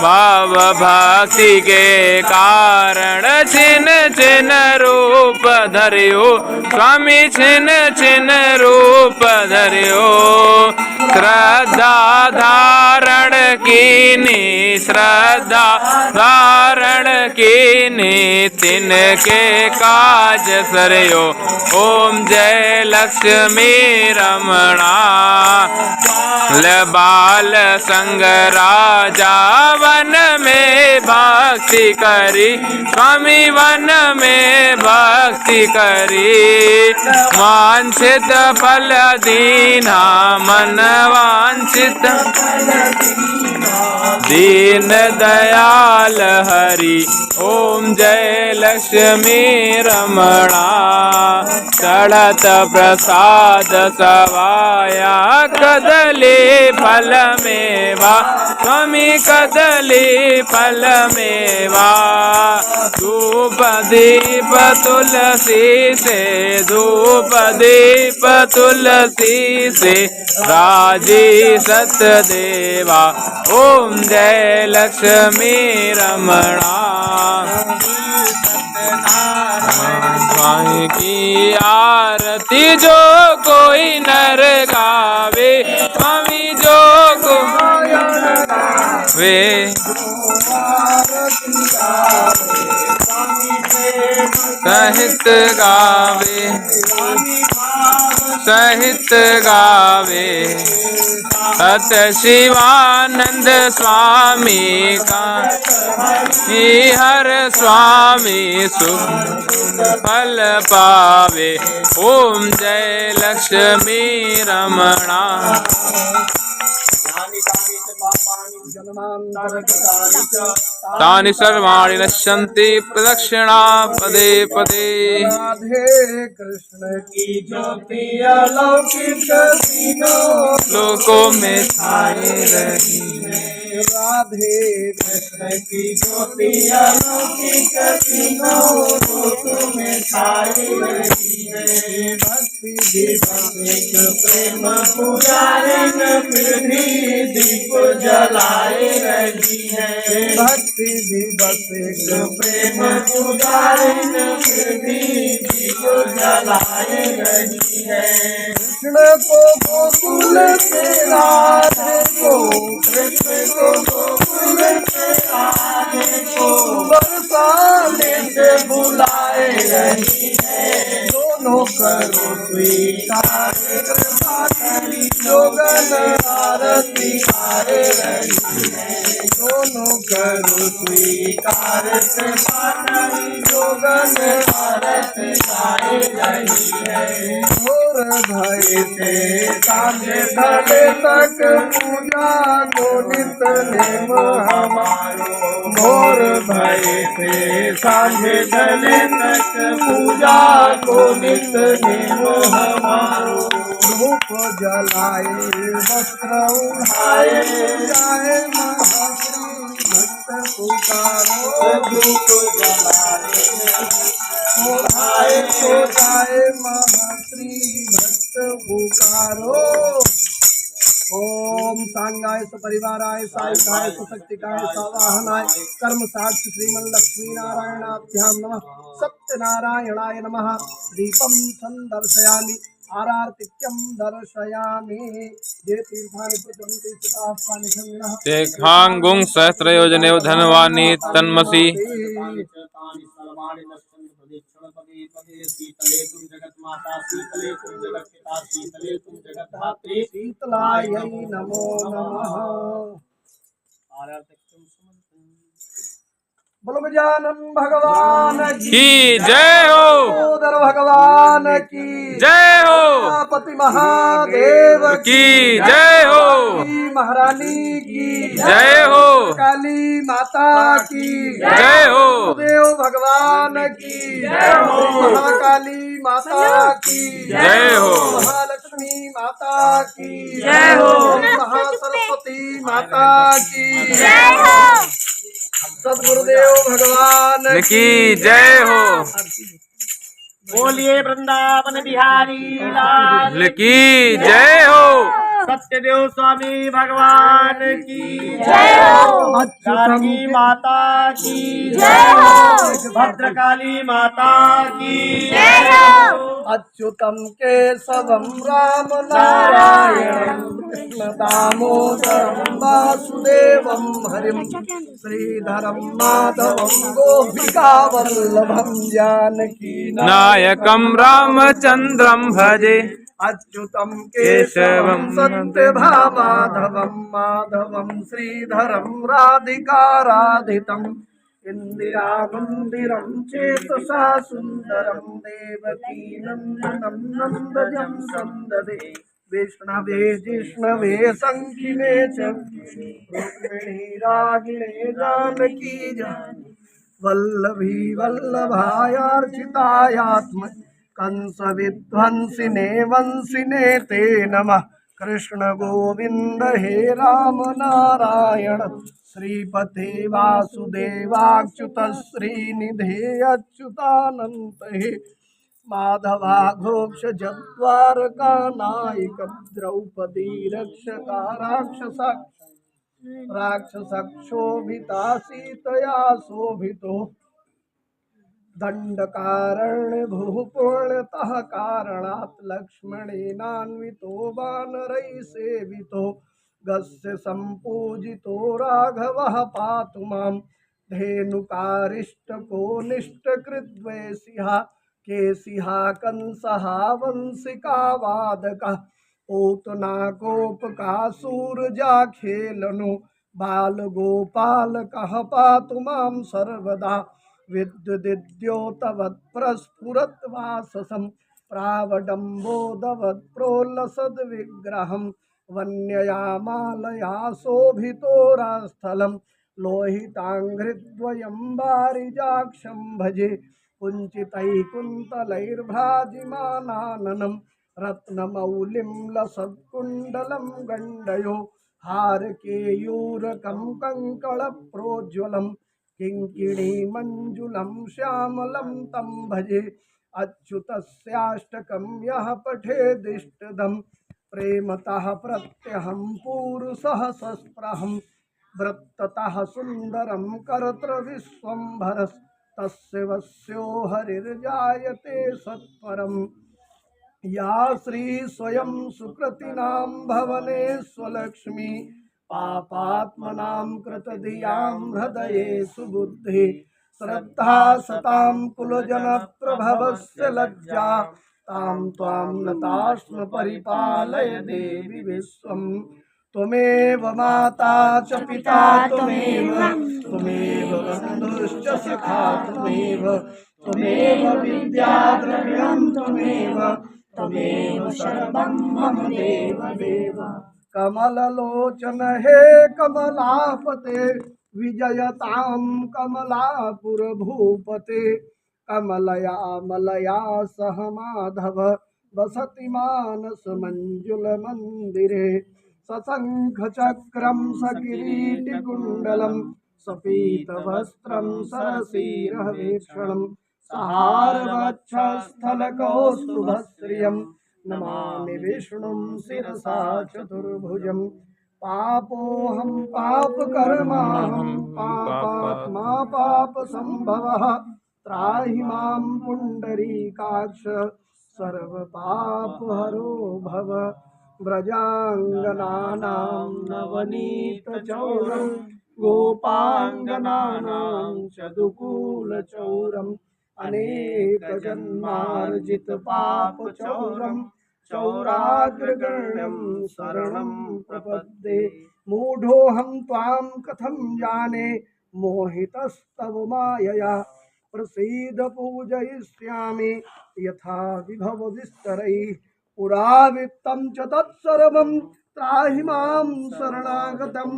भाव भक्ति के कारण छिन छिन रूप धरियो स्वामी, छिन छिन रूप धरियो। श्रद्धा धारण कीनी, श्रद्धा धारण कीनी तिनके काज सरयो। ओम जय लक्ष्मी रमणा बाल संग राजा वन में भक्ति करी स्वामी, वन में भक्ति करी। वांछित फल दीना मन वांछित दीन दयाल हरि। ओम जय लक्ष्मी रमणा चढ़त प्रसाद सवाया कदली फल मेवा स्वामी, कदली फल मेवा। धूप दीप तुलसी से, धूप दीप तुलसी से राजी सतदेवा। ओम जय लक्ष्मी रमणा स्वामी की आरती जो कोई नर गावे, स्वामी जो कोई नर गावे, सहित गावे, सहित गावे, सत शिवानंद स्वामी का हर स्वामी सुख फल पावे। ओम जय लक्ष्मी रमणा। तानि सर्वाणि नश्यन्ति प्रदक्षिणा पदे पदे। राधे कृष्ण की ज्योति अलौकिक तीनों लोकों में छाए रही है। राधे कृष्ण की ज्योति अलौकिक तीनों लोकों में छाई रही है। भक्ति विभक्ति प्रेम पुजारिन फिर भी दीप जलाए रही है। भक्ति विभक्ति प्रेम पुजारिन फिर भी दीप जलाए रही है। कृष्ण को गोकुल से राधे को, कृष्ण को गोकुल से राधे को बरसाने से बुलाए रही है। दोनों करो स्वीकार कृपा करी जोगन आरती आए रही है। दोनों करो स्वीकार कृपा करी जोगन आरती आए रही है। घोर भय से सांझे ढले तक पूजा को नित नेम हमारो। घोर भय से सांझे ढले तक पूजा को नित नेम हमारो। धूप जलाए वस्त्र उठाए जाए महाश्री भक्त पुकारो। धूप जलाए उठाए तो जाए महाश्री भक्त पुकारो। ओम सांगाय सपरिवाराय सायुधाय सशक्तिकाय सवाहनाय कर्म साक्ष श्रीमन लक्ष्मी नारायणाभ्याम नमः। सत्यनारायणाय नमः। दीपम संदर्शयामि आरार्तिक्यं दर्शयामि। ये तीर्थानि प्रचलन्ति सुतास्तानि संगिनः। ते खांगुं सहस्रयोजनेव धनवानी तन्मसि। शीतले तुम जगत माता, शीतले तुम जगत पिता, शीतले तुम जगत धात्री, शीतलायै नमो नमः। बोलो गजानन भगवान की जय हो। दामोदर भगवान की जय हो। पति महादेव की जय हो। काली महारानी की जय हो। काली माता की जय हो। देव भगवान की जय हो। महाकाली माता की जय हो। महालक्ष्मी माता की जय हो। महासरस्वती माता की जय हो। सद्गुरुदेव भगवान की जय हो। बोलिए वृंदावन बिहारी लाल की जय हो। सत्यदेव स्वामी भगवान की जय हो। जानकी माता की जय हो। भद्रकाली माता की जय हो। अच्युतम केशवम राम नारायण कृष्ण दामोदरम वासुदेवम हरिम श्रीधरम माधवम गोपिका वल्लभम जानकी नायकं रामचंद्रं भजे। अच्युतम केशवम सत्यभामाधवम माधवम श्रीधरम राधिका राधितम इंदिरा मंदिरम चेतसा सुंदरम देवकी नंदनम नंदजम संददे विष्णवे जिष्णवे संकिने च रुक्मिणी रागिणे जानकी जानी वल्लभी वल्लभायार्चितायात्म कंस विध्वंसिने वंसिने ते नमः। कृष्ण गोविंद हे राम नारायण श्रीपते वासुदेवाच्युत श्रीनिधे अच्युतानंत हे माधवा घोष जद्वारका नायक द्रौपदी रक्षका राक्षसक्षोभिता सीतया शोभितो दंडकारण्य भूपूर्णतः कारणात् लक्ष्मणेनान्वितो वानरैः सेवितो गस्य सम्पूजितो राघवः पातु मां धेनुकारिष्टको निष्टकृद्वैसिहा केशिहा कंसः वंशिका वादकः ओतनाकोपकासूरजाखेलनो बालगोपालकः पातु मां सर्वदा विद्युदिद्योतवत्प्रस्फुरद्वाससं प्रावडम्बोदवत्प्रोल्लसद्विग्रहं वन्यया मालया शोभितोरास्थलं लोहिताङ्घ्रिद्वयं वारिजाक्षं भजे कुञ्चितैकुन्तलैर्भ्राजिमानाननं रत्नमौलिं लसत्कुण्डलं गण्डयो हारकेयूरकं कङ्कणप्रोज्ज्वलं किङ्किणीमञ्जुलं श्यामलं तं भजे अच्युतस्याष्टकं यः पठेदिष्टदं प्रेमतः प्रत्यहं पूरुषः सस्पृहं वृत्ततः सुन्दरं कर्तृविश्वम्भरस्तस्य वस्यो हरिर्जायते सत्परम् या श्री स्वयं सुकृतिनां भवने स्वलक्ष्मी पापात्मनां कृतधियां हृदये सुबुद्धि श्रद्धा सतां कुलजनप्रभवस्य लज्जा तां त्वां नतास्म परिपालय देवि विश्वं त्वमेव माता च पिता त्वमेव बन्धुश्च सखा त्वमेव विद्याद्रविणं त्वमेव सर्वं मम देव कमललोचन हे कमलापते विजयतां कमलापुरभूपते कमलया मलया सह माधव वसति मानस मंजुल मंदिरे सशंखचक्रं सकिरीटिकुण्डलं सपीतवस्त्रं सरसीरवेक्षणं सहारवक्षस्थलकौस्तुभश्रियं नमामि विष्णुं शिरसा चतुर्भुजं पापोऽहं पापकर्माहं पापात्मा पापसम्भवः त्राहि मां पुण्डरीकाक्ष सर्वपापहरो भव व्रजाङ्गनानां नवनीतचौरं गोपाङ्गनानां चदुकूलचौरम् अनेकजन्मार्जितपापचौरं चौराग्रगण्यं शरणं प्रपद्ये मूढोऽहं त्वां कथं जाने मोहितस्तव मायया प्रसीद पूजयिष्यामि यथा विभव विस्तरैः पुरावित्तं च तत्सर्वं त्राहि मां शरणागतं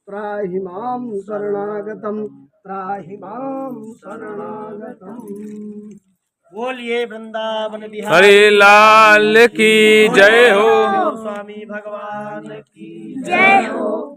त्राहि मां शरणागतं त्राहि मां शरणागतम्। बोलिए वृंदावन हरे बिहारी लाल की जय हो। स्वामी भगवान की जय हो।